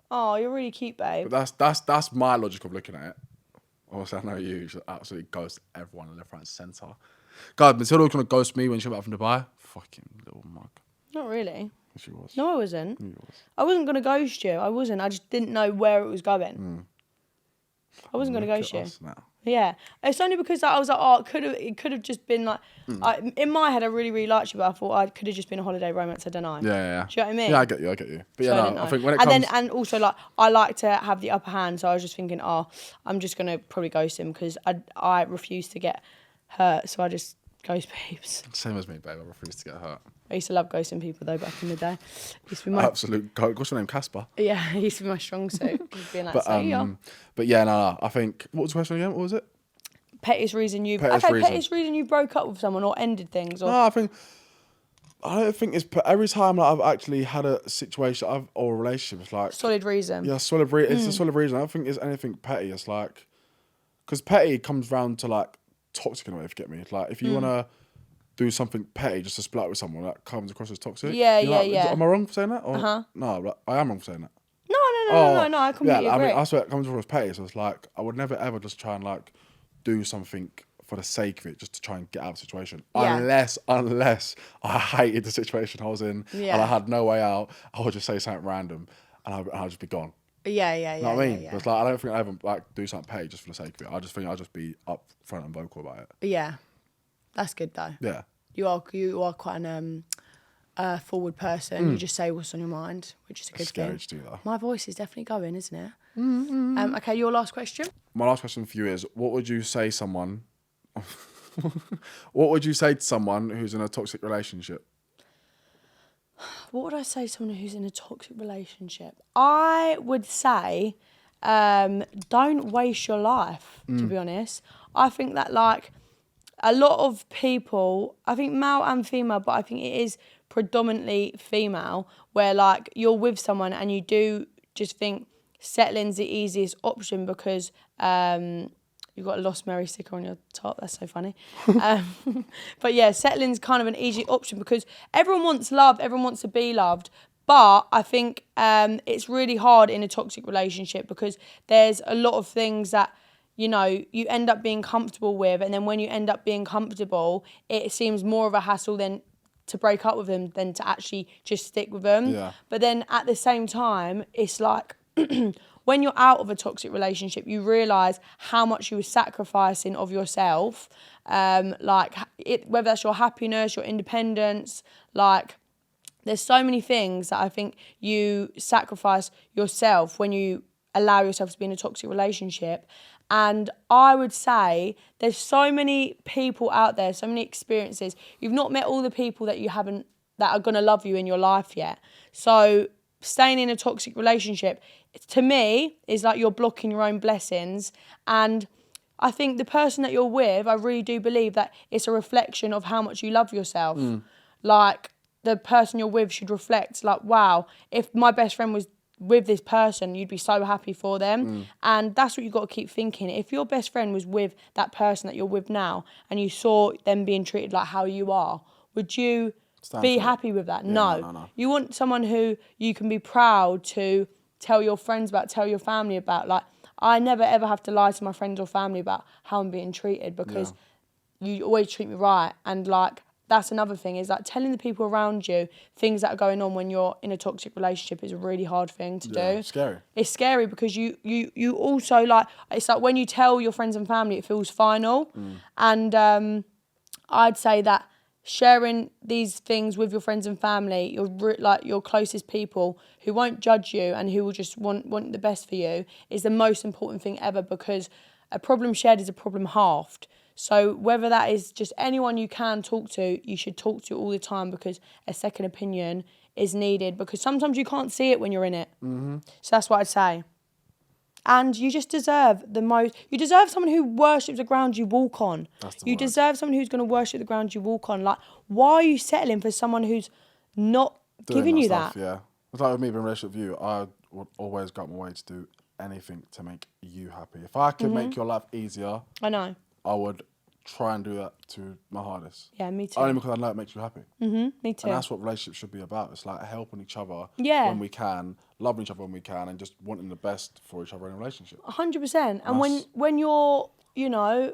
Oh, you're really cute, babe. But that's my logic of looking at it. Also, I know you should absolutely ghost everyone left, right, and centre. God, Matilda was going to ghost me when she got back from Dubai. Fucking little mug. Not really. She was. No, I wasn't. You was. I wasn't going to ghost you. I wasn't. I just didn't know where it was going. I wasn't going to ghost you. Now. Yeah. It's only because I was like, oh, it could have just been like, in my head, I really, really liked you, but I thought I could have just been a holiday romance. I don't know. Yeah. Do you know what I mean? Yeah, I get you. But yeah, So I think when it comes... And also, like, I like to have the upper hand, so I was just thinking, I'm just going to probably ghost him because I refuse to get hurt, so I just ghost babes. Same as me, babe. I refuse to get hurt. I used to love ghosting people, though, back in the day. Used to be my... Absolute... What's your name? Casper? Yeah, it used to be my strong suit. Being like, But yeah, no. I think... What was the question again? What was it? Pettiest reason you broke up with someone or ended things. Or... No, I don't think it's every time that I've actually had a situation or a relationship. It's like solid reason. Yeah, solid reason. It's a solid reason. I don't think it's anything petty. It's like because petty comes round to like toxic in a way. If you get me, it's like if you wanna do something petty just to split up with someone, that comes across as toxic. Yeah. Am I wrong for saying that? Or, no, like, I am wrong for saying that. No. I completely agree. I mean, I swear it comes across as petty. So it's like I would never ever just try and like do something for the sake of it, just to try and get out of the situation. Yeah. Unless I hated the situation I was in and I had no way out, I would just say something random and I'll just be gone. Yeah. You know what I mean? Yeah. It's like I don't think I ever like do something petty just for the sake of it. I just think I'll just be upfront and vocal about it. Yeah, that's good though. Yeah, you are quite an forward person. You just say what's on your mind, which is a good thing. To do that. My voice is definitely going, isn't it? Okay, your last question. My last question for you is: what would you say someone? What would you say to someone who's in a toxic relationship? What would I say to someone who's in a toxic relationship? I would say, don't waste your life. To be honest, I think that like a lot of people, I think male and female, but I think it is predominantly female, where like you're with someone and you do just think settling's the easiest option because you've got a Lost Mary sticker on your top. That's so funny. But yeah, settling's kind of an easy option because everyone wants love, everyone wants to be loved. But I think it's really hard in a toxic relationship because there's a lot of things that, you know, you end up being comfortable with. And then when you end up being comfortable, it seems more of a hassle than to break up with them than to actually just stick with them. Yeah. But then at the same time, it's like... when you're out of a toxic relationship, you realise how much you were sacrificing of yourself, whether that's your happiness, your independence, like there's so many things that I think you sacrifice yourself when you allow yourself to be in a toxic relationship. And I would say there's so many people out there, so many experiences. You've not met all the people that are going to love you in your life yet. So staying in a toxic relationship, to me, is like you're blocking your own blessings. And I think the person that you're with, I really do believe that it's a reflection of how much you love yourself. Like, the person you're with should reflect, like, wow, if my best friend was with this person, you'd be so happy for them. And that's what you've got to keep thinking. If your best friend was with that person that you're with now and you saw them being treated like how you are, would you be happy with that? Yeah, no. You want someone who you can be proud to tell your friends about, tell your family about. Like, I never ever have to lie to my friends or family about how I'm being treated because you always treat me right. And like, that's another thing, is like telling the people around you things that are going on when you're in a toxic relationship is a really hard thing to do. It's scary. It's scary because you also like, it's like when you tell your friends and family, it feels final. And I'd say that sharing these things with your friends and family, your closest people who won't judge you and who will just want the best for you, is the most important thing ever, because a problem shared is a problem halved. So whether that is just anyone you can talk to, you should talk to all the time, because a second opinion is needed, because sometimes you can't see it when you're in it. Mm-hmm. So that's what I'd say. And you just deserve the most. You deserve someone who worships the ground you walk on. You deserve someone who's going to worship the ground you walk on. Like, why are you settling for someone who's not giving you that? Yeah. It's like with me being in a relationship with you, I would always go out my way to do anything to make you happy. If I could make your life easier, I know. I would try and do that to my hardest. Yeah, me too. Only because I know it makes you happy. Me too. And that's what relationships should be about. It's like helping each other when we can, loving each other when we can, and just wanting the best for each other in a relationship. 100%. And when you're, you know,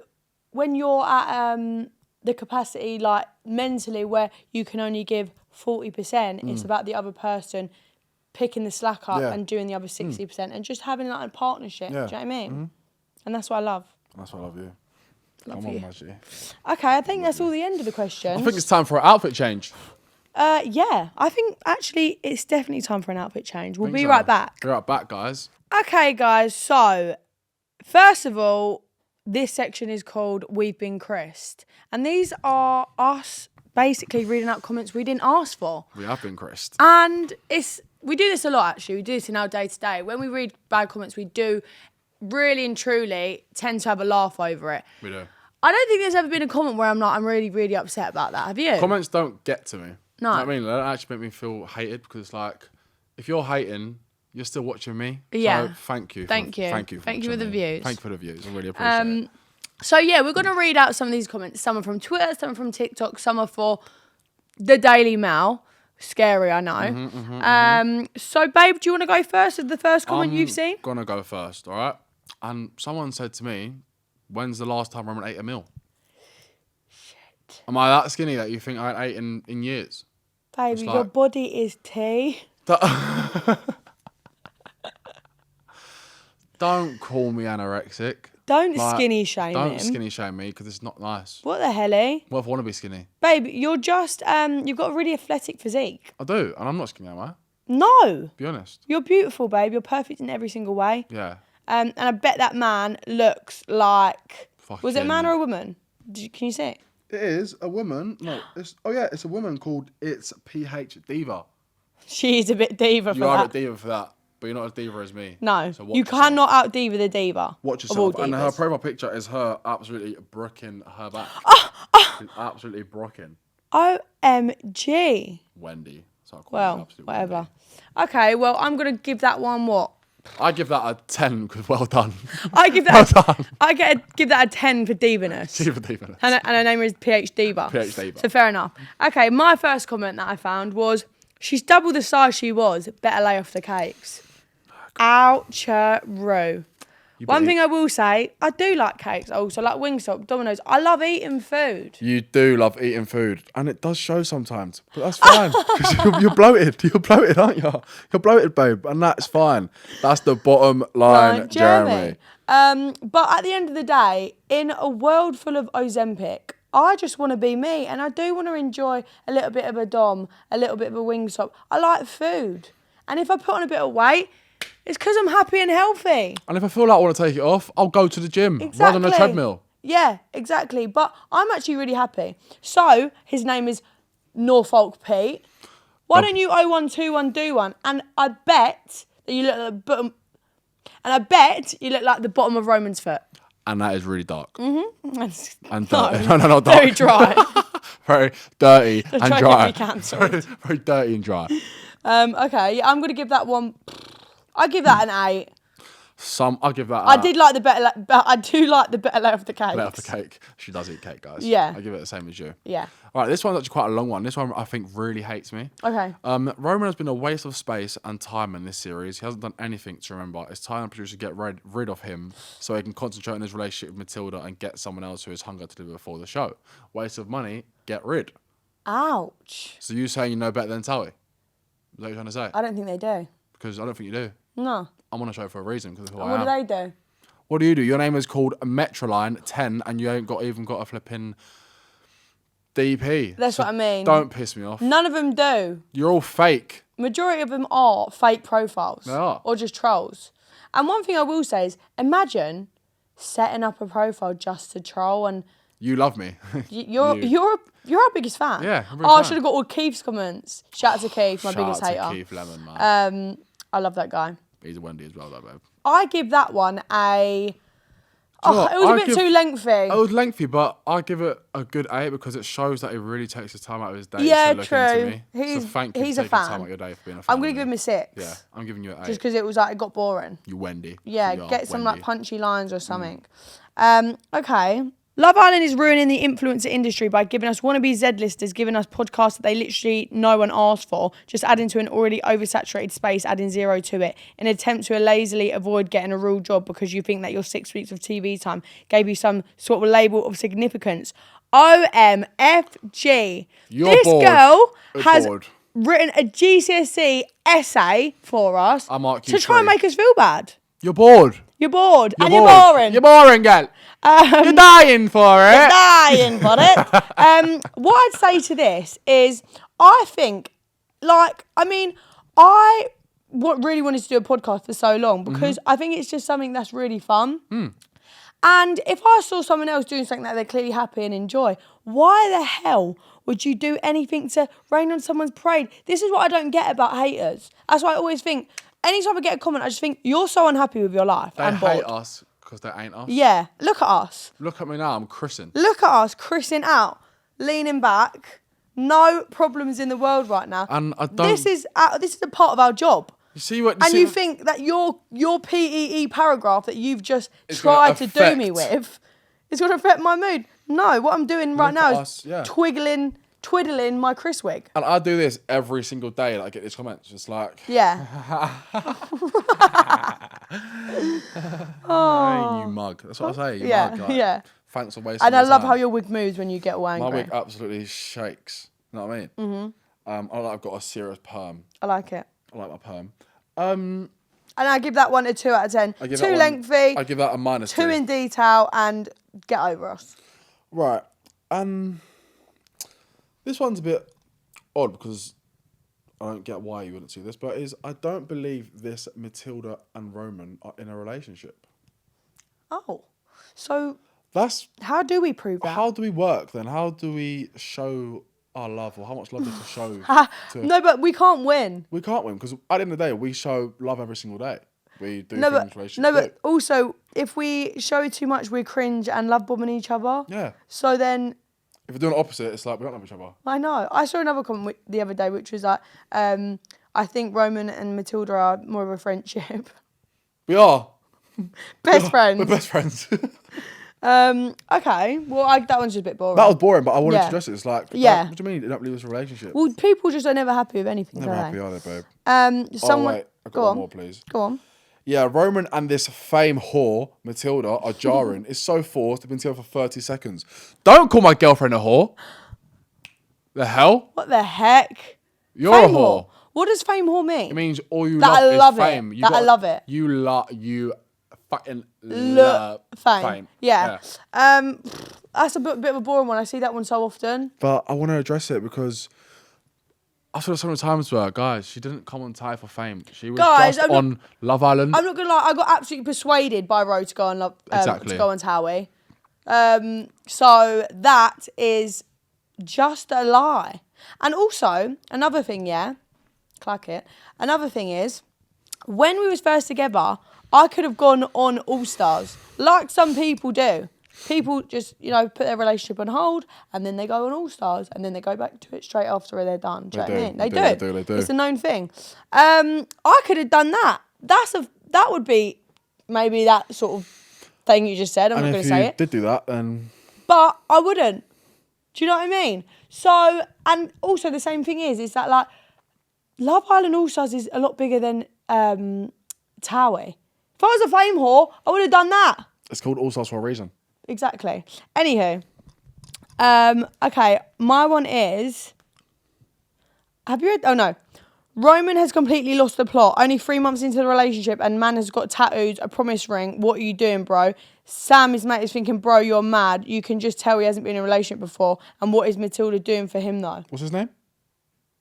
when you're at the capacity, like mentally, where you can only give 40%, it's about the other person picking the slack up and doing the other 60%, and just having like a partnership. Do you know what I mean? And that's what I love. That's why I love you. Love Come you. on, Maggie. Okay, I think that's all the end of the questions. I think it's time for an outfit change. Yeah, I think actually it's definitely time for an outfit change. We'll be right back. Be right back, guys. Okay, guys, so first of all, this section is called We've Been Krissed. And these are us basically reading out comments we didn't ask for. We have been Krissed. And we do this a lot, actually. We do this in our day-to-day. When we read bad comments, we do really and truly tend to have a laugh over it. We do. I don't think there's ever been a comment where I'm like, I'm really, really upset about that. Have you? Comments don't get to me. No. You know what I mean? They don't actually make me feel hated, because it's like, if you're hating, you're still watching me. Yeah. So thank you. Thank you. Thank you for the views. Thank you for the views. I really appreciate it. So yeah, we're going to read out some of these comments. Some are from Twitter, some are from TikTok, some are for the Daily Mail. Scary, I know. So babe, do you want to go first with the first comment you've seen? I'm going to go first, all right? And someone said to me, when's the last time Roman ate a meal? Shit. Am I that skinny that you think I ain't ate in years? Baby, your body is tea. Don't call me anorexic. Don't skinny shame him. Don't skinny shame me, because it's not nice. What the hell, eh? What if I want to be skinny? Babe, you're just, you've got a really athletic physique. I do, and I'm not skinny, am I? No. Be honest. You're beautiful, babe. You're perfect in every single way. Yeah. And I bet that man looks like... Was it a man or a woman? Can you see it? It is a woman. No, it's a woman called It's PH Diva. She's a bit diva for that. You are a diva for that, but you're not as diva as me. No, so you cannot out diva the diva. Watch yourself. And her profile picture is her absolutely brooking her back. She's absolutely brooking. OMG. Wendy. So whatever. Wendy. Okay, well, I'm going to give that one what? I give that a 10 because well done. I give that give that a 10 for divaness. Divaness. And her name is PH Diva. PH Diva. So fair enough. Okay, my first comment that I found was, she's double the size she was. Better lay off the cakes. Ouch-a-roo. One thing I will say, I do like cakes. I also like Wingstop, Domino's. I love eating food. You do love eating food. And it does show sometimes. But that's fine. Because you're bloated. You're bloated, aren't you? You're bloated, babe. And that's fine. That's the bottom line, Jeremy. But at the end of the day, in a world full of Ozempic, I just want to be me. And I do want to enjoy a little bit of a Dom, a little bit of a Wingstop. I like food. And if I put on a bit of weight, it's because I'm happy and healthy. And if I feel like I want to take it off, I'll go to the gym rather than a treadmill. Yeah, exactly. But I'm actually really happy. So, his name is Norfolk Pete. Why don't you 0121 do one? And I bet that you look like the bottom. And I bet you look like the bottom of Roman's foot. And that is really dark. Mm-hmm. And dirty. No, not dark. Very dry. Very dirty and dry. Very dirty and dry. Okay, yeah, I'm going to give that one... I give that an 8. I'll give that. I do like the better layer of the cake. Layer of the cake. She does eat cake, guys. Yeah. I give it the same as you. Yeah. All right, this one's actually quite a long one. This one I think really hates me. Okay. Roman has been a waste of space and time in this series. He hasn't done anything to remember. It's time the producers get rid of him so he can concentrate on his relationship with Matilda and get someone else who has hunger to deliver before the show. Waste of money. Get rid. Ouch. So you saying you know better than Towie? Is that what you're trying to say? I don't think they do. Because I don't think you do. No. I'm on a show for a reason because of who I am. What do they do? What do you do? Your name is called Metroline 10 and you ain't even got a flipping DP. That's what I mean. Don't piss me off. None of them do. You're all fake. Majority of them are fake profiles. They are. Or just trolls. And one thing I will say is, imagine setting up a profile just to troll and. You love me. You're our biggest fan. Yeah. I should have got all Keith's comments. Shout out to Keith, my biggest hater. Shout out to Keith Lemon, man. I love that guy. He's a Wendy as well, though, babe. I give that one a. Oh, it was a bit too lengthy. It was lengthy, but I give it a good 8 because it shows that he really takes his time out of his day to look into me. So thank you for taking time out of your day for being a fan. I'm going to give him a 6. Yeah, I'm giving you an 8. Just because it was like, it got boring. You Wendy. Yeah, get some like punchy lines or something. Okay. Love Island is ruining the influencer industry by giving us wannabe Z-listers, giving us podcasts that they literally no one asked for, just adding to an already oversaturated space, adding zero to it, in an attempt to lazily avoid getting a real job because you think that your 6 weeks of TV time gave you some sort of label of significance. OMFG. This girl has written a GCSE essay for us to try and make us feel bad. You're bored. You're bored. You're boring. You're boring, girl. You're dying for it. You're dying for it. What I'd say to this is, I think, I really wanted to do a podcast for so long because I think it's just something that's really fun. And if I saw someone else doing something that they're clearly happy and enjoy, why the hell would you do anything to rain on someone's parade? This is what I don't get about haters. That's why I always think, anytime I get a comment, I just think, you're so unhappy with your life. They hate us because they ain't us. Yeah, look at us. Look at me now, I'm Krissed. Look at us, Krissing out, leaning back, no problems in the world right now. And I don't... This is a part of our job. You see what... You think that your PEE paragraph that you've just tried to do me with is going to affect my mood? No, what I'm doing right now is twiddling my Chris wig. And I do this every single day. Like, I get these comments, just like... Yeah. Hey, you mug. That's what I say, you mug. Like, yeah. Thanks for wasting And I love time. how your wig moves when you get all angry. My wig absolutely shakes. You know what I mean? I've got a serious perm. I like it. I like my perm. And I give that one a 2 out of 10. Too lengthy. I give that a -2. Too in detail, and get over us. Right. This one's a bit odd because I don't get why you wouldn't see this, but I don't believe this Matilda and Roman are in a relationship. Oh, so how do we prove that? How do we work then? How do we show our love, or how much love is to show? No, but we can't win. We can't win because at the end of the day, we show love every single day. We do things but also if we show too much, we cringe and love bombing each other. Yeah. So then, if we're doing the opposite, it's like we don't love each other. I know. I saw another comment the other day, which was like, I think Roman and Matilda are more of a friendship. We are. Best friends. We're best friends. Okay. Well, that one's just a bit boring. That was boring, but I wanted to address it. It's like, what do you mean you don't believe it's a relationship? Well, people just are never happy with anything, Never are happy, they? are they, babe? Someone... I've got one more, please. Go on. Yeah, Roman and this fame whore, Matilda, are jarring. It's so forced. They've been together for 30 seconds. Don't call my girlfriend a whore. The hell? What the heck? You're fame a whore. What does fame whore mean? It means all you that love is fame. I love it. You fucking love fame. Yeah. That's a bit of a boring one. I see that one so often. But I want to address it because I saw it so many times with her. Guys, she didn't come on Thai for fame. She was just on Love Island. I'm not gonna lie. I got absolutely persuaded by Ro to go on to go on Towie. So that is just a lie. And also another thing, Another thing is, when we was first together, I could have gone on All Stars like some people do. People just, put their relationship on hold and then they go on All Stars and then they go back to it straight after they're done. Do you know what I mean? They do. It's a known thing. I could have done that. That would be maybe that sort of thing you just said. I'm not going to say it. If you did do that, then... But I wouldn't. Do you know what I mean? So, and also the same thing is that like, Love Island All Stars is a lot bigger than Towie. If I was a fame whore, I would have done that. It's called All Stars for a reason. Exactly. Anywho, okay, my one is, have you read, oh no, Roman has completely lost the plot. Only 3 months into the relationship and man has got tattoos, a promise ring. What are you doing, bro? Sam, his mate, is thinking, bro, you're mad. You can just tell he hasn't been in a relationship before. And what is Matilda doing for him, though? What's his name?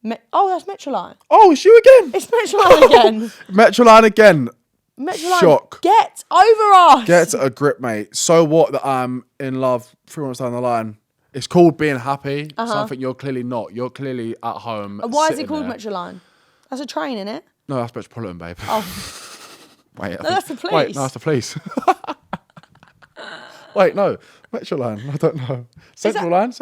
That's Metroline. Oh, it's you again. It's Metroline again. Metroline again. Metroline, shock. get over us. Get a grip, mate. So what that I'm in love 3 months down the line? It's called being happy. Something you're clearly not. You're clearly at home. And why is it called there. Metroline? That's a train, isn't it? No, that's Metropolitan, babe. Oh. Wait, No, that's the police. Wait, no, that's the police. Wait, no. Metroline. I don't know. Central Line?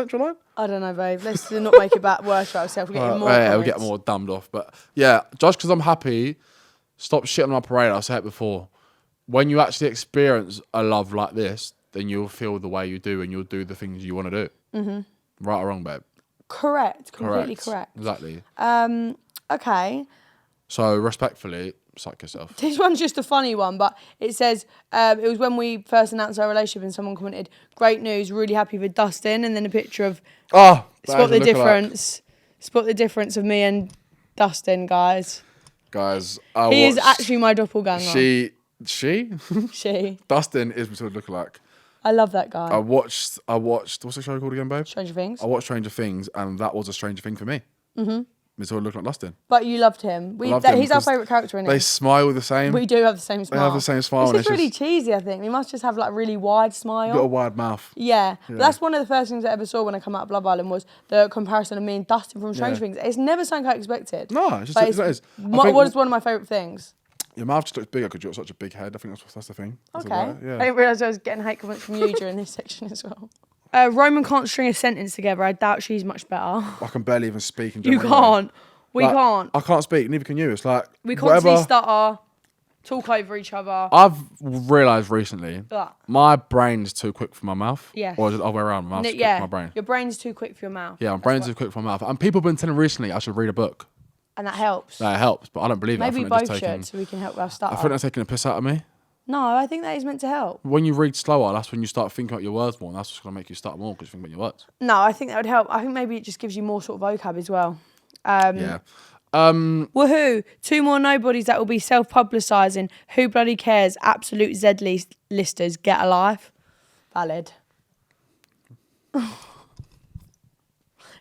I don't know, babe. Let's not make it worse for ourselves. We're getting more we'll get more dumbed off. But yeah, just because I'm happy, stop shitting on my parade. I said it before. When you actually experience a love like this, then you'll feel the way you do and you'll do the things you want to do. Mm-hmm. Right or wrong, babe? Correct. Completely correct. Exactly. Okay. So respectfully, suck yourself. This one's just a funny one, but it says it was when we first announced our relationship and someone commented, "Great news, really happy with Dustin," and then a picture of spot the difference. Spot the difference of me and Dustin, guys. Guys, he is actually my doppelganger. She. Dustin is Matilda lookalike. I love that guy. I watched. What's the show called again, babe? Stranger Things. I watched Stranger Things, and that was a Stranger Thing for me. Mm-hmm. Matilda looking like Dustin. But you loved him. He's our favourite character in it. They smile the same. We do have the same smile. They have the same smile. It's just really cheesy, I think. We must just have like a really wide smile. Got a wide mouth. Yeah. But that's one of the first things I ever saw when I come out of Love Island was the comparison of me and Dustin from Stranger Things. It's never something I expected. No, it's just it is. What is one of my favourite things? Your mouth just looks bigger because you've got such a big head. I think that's the thing. Okay. I didn't realise I was getting hate comments from you during this section as well. Roman can't string a sentence together. I doubt she's much better. I can barely even speak in general. You can't. We can't. I can't speak. Neither can you. It's like we constantly stutter, talk over each other. I've realised recently my brain's too quick for my mouth. Yeah. Or is it the other way around? My mouth's quick for my brain. Your brain's too quick for your mouth. Yeah, my brain's too quick for my mouth. And people have been telling me recently I should read a book. And that helps. That helps, but I don't believe it. Maybe we both should, so we can help our stutter. I think that's taking a piss out of me. No, I think that is meant to help. When you read slower, that's when you start thinking about your words more, and that's what's going to make you stutter more because you think about your words. No, I think that would help. I think maybe it just gives you more sort of vocab as well. Yeah. Woohoo! 2 more nobodies that will be self-publicising. Who bloody cares? Absolute Z-listers. Get a life. Valid.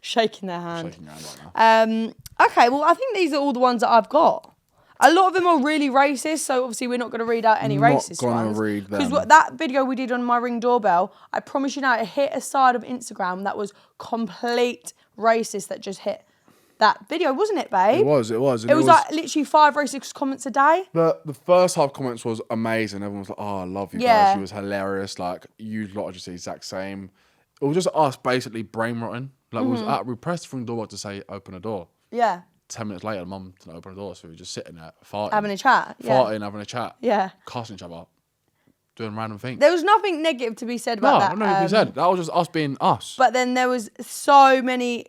Shaking their hand. Shaking your hand right now. Okay, well, I think these are all the ones that I've got. A lot of them are really racist, so obviously we're not going to read out any racist ones. Not going to read them. Because that video we did on my Ring doorbell, I promise you now, it hit a side of Instagram that was complete racist that just hit that video, wasn't it, babe? It was. It was like literally 5 racist comments a day. The first half comments was amazing. Everyone was like, "Oh, I love you guys." She was hilarious. Like, you lot are just the exact same. It was just us basically brain rotting. Like, we pressed from the door to say, "Open the door." Yeah. 10 minutes later, Mum didn't open the door, so we were just sitting there, farting. Having a chat. Farting, having a chat. Yeah. Casting each other. Doing random things. There was nothing negative to be said about that. No, nothing to be said. That was just us being us. But then there was so many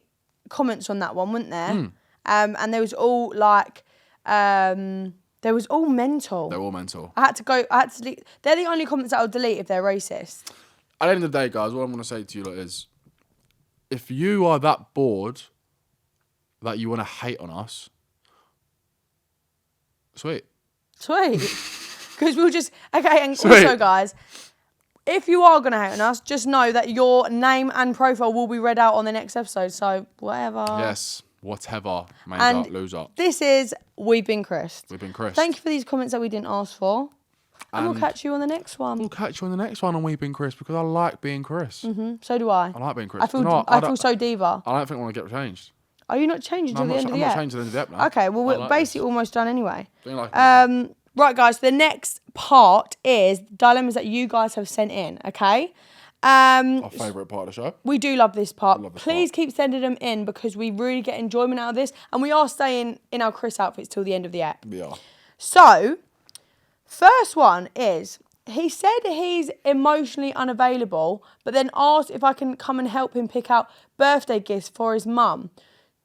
comments on that one, weren't there? And there was all like, there was all mental. They were all mental. I had to delete. They're the only comments that I'll delete if they're racist. At the end of the day, guys, what I'm going to say to you is, if you are that bored that you want to hate on us, sweet. Because we'll just... Okay, and sweet. Also, guys, if you are going to hate on us, just know that your name and profile will be read out on the next episode. So, whatever. Yes, whatever. Mains up, lose up. This is We've Been Krissed. We've been Krissed. Thank you for these comments that we didn't ask for. And we'll catch you on the next one. We'll catch you on the next one on We've Been Krissed because I like being Chris. So do I. I like being Chris. I feel so diva. I don't think I want to get changed. Are you not changing until the end of the app? I'm not changing until the end of the app now. Okay, well, we're basically almost done anyway. Like right, guys, the next part is dilemmas that you guys have sent in, okay? Our favourite part of the show. We do love this part. Please keep sending them in because we really get enjoyment out of this. And we are staying in our Chris outfits till the end of the app. We are. So, first one is... He said he's emotionally unavailable, but then asked if I can come and help him pick out birthday gifts for his mum.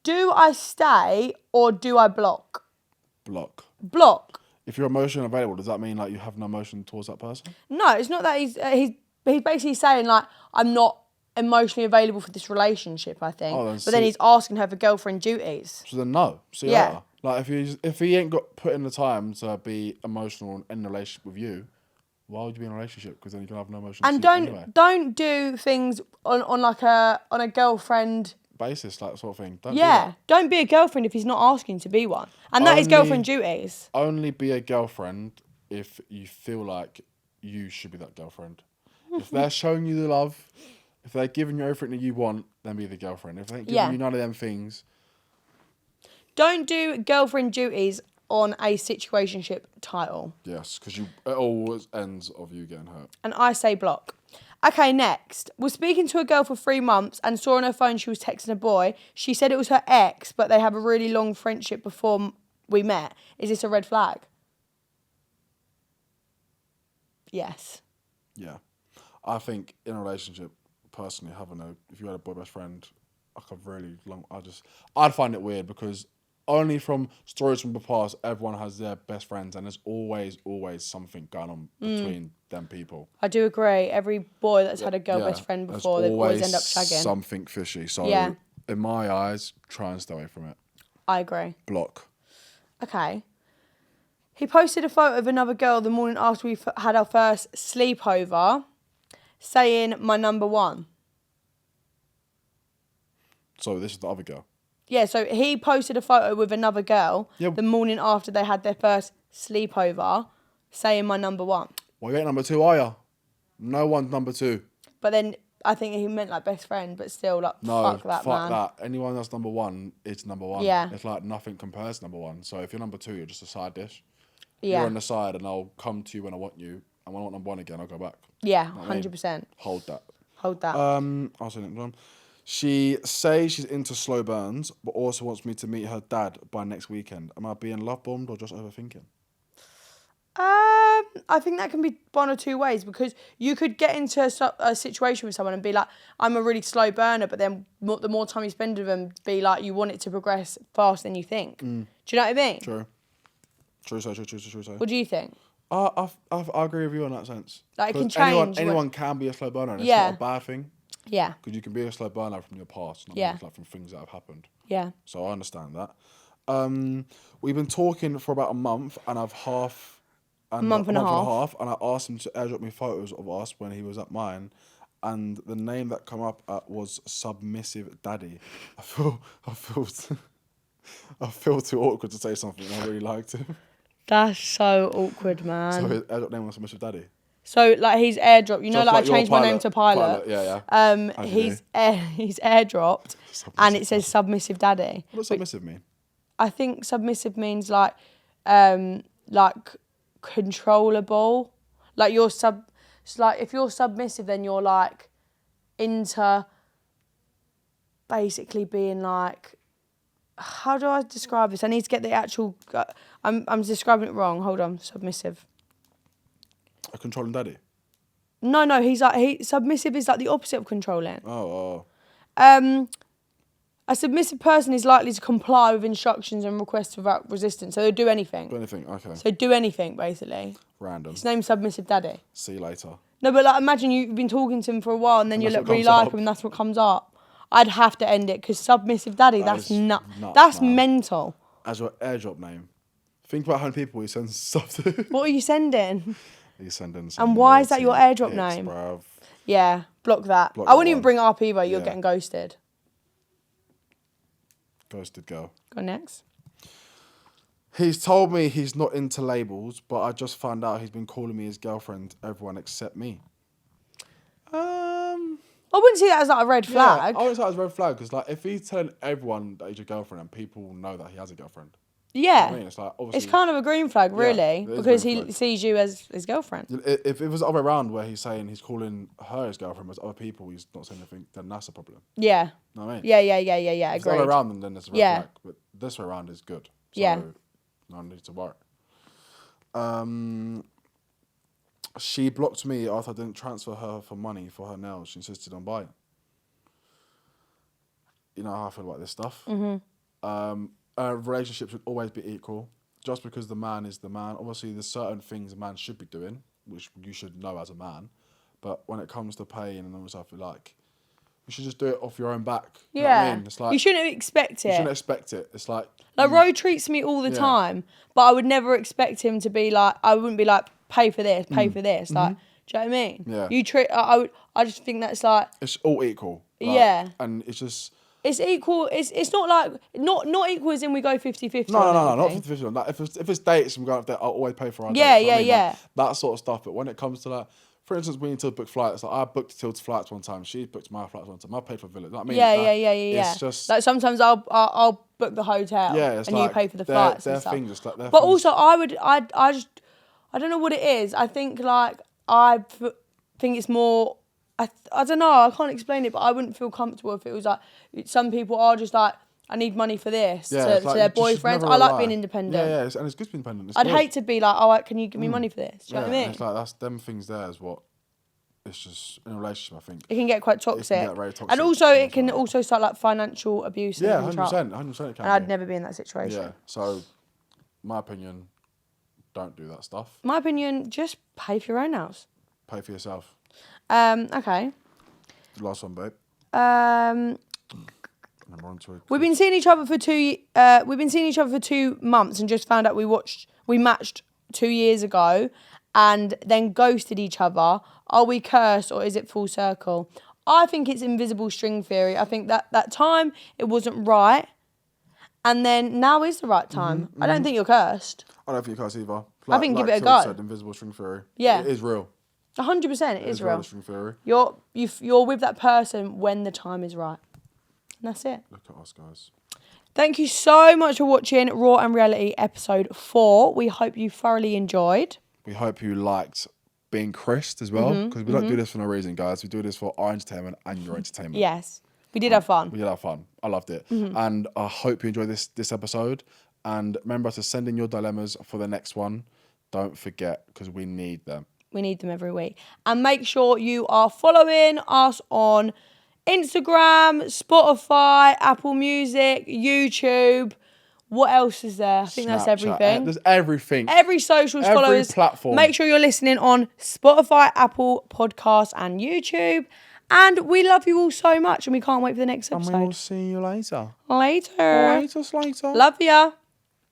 Do I stay or do I block? Block. If you're emotionally unavailable, does that mean like you have no emotion towards that person? No, it's not that he's basically saying like I'm not emotionally available for this relationship, I think. Then he's asking her for girlfriend duties. So then no. See you later. Like if he ain't got put in the time to be emotional in a relationship with you, why would you be in a relationship? Because then you can have no emotion. And don't do things on a girlfriend basis, like sort of thing. Don't be a girlfriend if he's not asking to be one. And that is girlfriend duties. Only be a girlfriend if you feel like you should be that girlfriend. If they're showing you the love, if they're giving you everything that you want, then be the girlfriend. If they ain't giving you none of them things, don't do girlfriend duties on a situationship title. yes, because it always ends of you getting hurt. And I say block. Okay, next. Was speaking to a girl for 3 months and saw on her phone she was texting a boy. She said it was her ex, but they have a really long friendship before we met. Is this a red flag? Yes. Yeah. I think in a relationship, personally, if you had a boy best friend, like a really long, I'd find it weird because only from stories from the past, everyone has their best friends and there's always something going on between them people. I do agree. Every boy that's had a girl best friend before, they always end up shagging. Something fishy. So in my eyes, try and stay away from it. I agree. Block. Okay. He posted a photo of another girl the morning after we had our first sleepover, saying my number one. So this is the other girl. Yeah, so he posted a photo with another girl the morning after they had their first sleepover, saying my number one. Well, you ain't number two, are you? No one's number two. But then I think he meant like best friend, but still like fuck that, man. That. Anyone that's number one, it's number one. Yeah. It's like nothing compares to number one. So if you're number two, you're just a side dish. Yeah. You're on the side and I'll come to you when I want you. And when I want number one again, I'll go back. Yeah, You know what I mean? 100%. Hold that. Hold that. I'll say next one. She says she's into slow burns, but also wants me to meet her dad by next weekend. Am I being love bombed or just overthinking? I think that can be one or two ways because you could get into a situation with someone and be like, I'm a really slow burner, but then the more time you spend with them, be like, you want it to progress faster than you think. Do you know what I mean? True. True. What do you think? I agree with you on that sense. Like, it can change. Anyone can be a slow burner, and it's not a bad thing. Yeah. Because you can be a slow burner from your past, not like from things that have happened. Yeah. So I understand that. We've been talking for about a month, and a month and a half, and I asked him to airdrop me photos of us when he was at mine, and the name that come up was Submissive Daddy. I feel too awkward to say something. I really liked him. That's so awkward, man. So his airdrop name was Submissive Daddy. So like he's airdropped. You know, like I changed my name to Pilot. Yeah. He's airdropped, and it says Submissive Daddy. What does submissive mean? I think submissive means like controllable. Like it's like if you're submissive, then you're like into basically being like. How do I describe this? I need to get the actual. I'm describing it wrong. Hold on, submissive. A controlling daddy? No. He's submissive is like the opposite of controlling. Oh. A submissive person is likely to comply with instructions and requests without resistance. So they do anything. Do anything, okay. So do anything, basically. Random. His name's Submissive Daddy. See you later. No, but like imagine you've been talking to him for a while and then you really like him and that's what comes up. I'd have to end it because Submissive Daddy, that's nuts. That's man. Mental. As your airdrop name. Think about how many people he sends stuff to. What are you sending? He's sending some. And why is that your airdrop name? Bruv. Yeah, block that. I wouldn't even bring it up either. You're getting ghosted. Ghosted girl. Go next. He's told me he's not into labels, but I just found out he's been calling me his girlfriend, everyone except me. I wouldn't see that as like a red flag. I wouldn't say that as a red flag because like if he's telling everyone that he's your girlfriend and people know that he has a girlfriend. Yeah. I mean, it's like obviously. It's kind of a green flag, really, because he sees you as his girlfriend. If it was the other way around where he's saying he's calling her his girlfriend, whereas other people he's not saying anything, then that's a problem. Yeah. Know what I mean? Yeah. If it's the other way around, then there's a red flag. But this way around is good. So no need to worry. She blocked me after I didn't transfer her for money for her nails. She insisted on buying. You know how I feel about this stuff. Mm-hmm. Relationships should always be equal. Just because the man is the man, obviously there's certain things a man should be doing, which you should know as a man. But when it comes to paying and all stuff, like you should just do it off your own back. You know what I mean? It's like you shouldn't expect it. You shouldn't expect it. It's like Ro treats me all the time, but I would never expect him to be like. I wouldn't be like, pay for this, pay for this. Like, do you know what I mean? Yeah. You treat. I just think that's like it's all equal. Like, yeah. And it's just It's equal. It's not like not equal as in we go 50-50. No, not 50-50. Like if it's dates and we're going up there, I'll always pay for our Yeah, dates. You know what I mean? yeah. Like, that sort of stuff. But when it comes to like, for instance, we need to book flights. Like I booked Tilt's flights one time. She booked my flights one time. I paid for Villa. You know what I mean? Yeah. It's just like sometimes I'll book the hotel. Yeah, it's and like you pay for the flights and stuff. Things, like, but also I don't know what it is. I think like think it's more. I don't know. I can't explain it, but I wouldn't feel comfortable if it was like some people are just like, I need money for this to their boyfriends. I like being independent. Yeah, and it's good to be independent. I'd hate to be like, oh, can you give me money for this? Do you know what I mean? It's like that's them things. There is what. It's just in a relationship. I think it can get quite toxic. It can get very toxic. And also it can also start like financial abuse. Yeah, 100%. It can. And I'd never be in that situation. Yeah. So, my opinion, don't do that stuff. My opinion, just pay for your own house. Pay for yourself. Okay. Last one, babe. We've been seeing each other for 2 months and just found out we matched 2 years ago and then ghosted each other. Are we cursed or is it full circle? I think it's invisible string theory. I think that time it wasn't right, and then now is the right time. I don't think you're cursed. I don't think you're cursed either. I think give it a go. Said, invisible string theory. Yeah, it is real. 100%, it is real. String theory. You're with that person when the time is right, and that's it. Look at us, guys. Thank you so much for watching Raw and Reality episode 4. We hope you thoroughly enjoyed. We hope you liked being Krissed as well, because we don't do this for no reason, guys. We do this for our entertainment and your entertainment. Yes, we did have fun. We did have fun. I loved it. And I hope you enjoyed this episode. And remember to send in your dilemmas for the next one. Don't forget, because we need them. We need them every week. And make sure you are following us on Instagram, Spotify, Apple Music, YouTube. What else is there? I think that's everything. There's everything. Every socials, follow us. Platform. Make sure you're listening on Spotify, Apple Podcasts and YouTube. And we love you all so much and we can't wait for the next episode. And we will see you later. Later. Later. Love ya.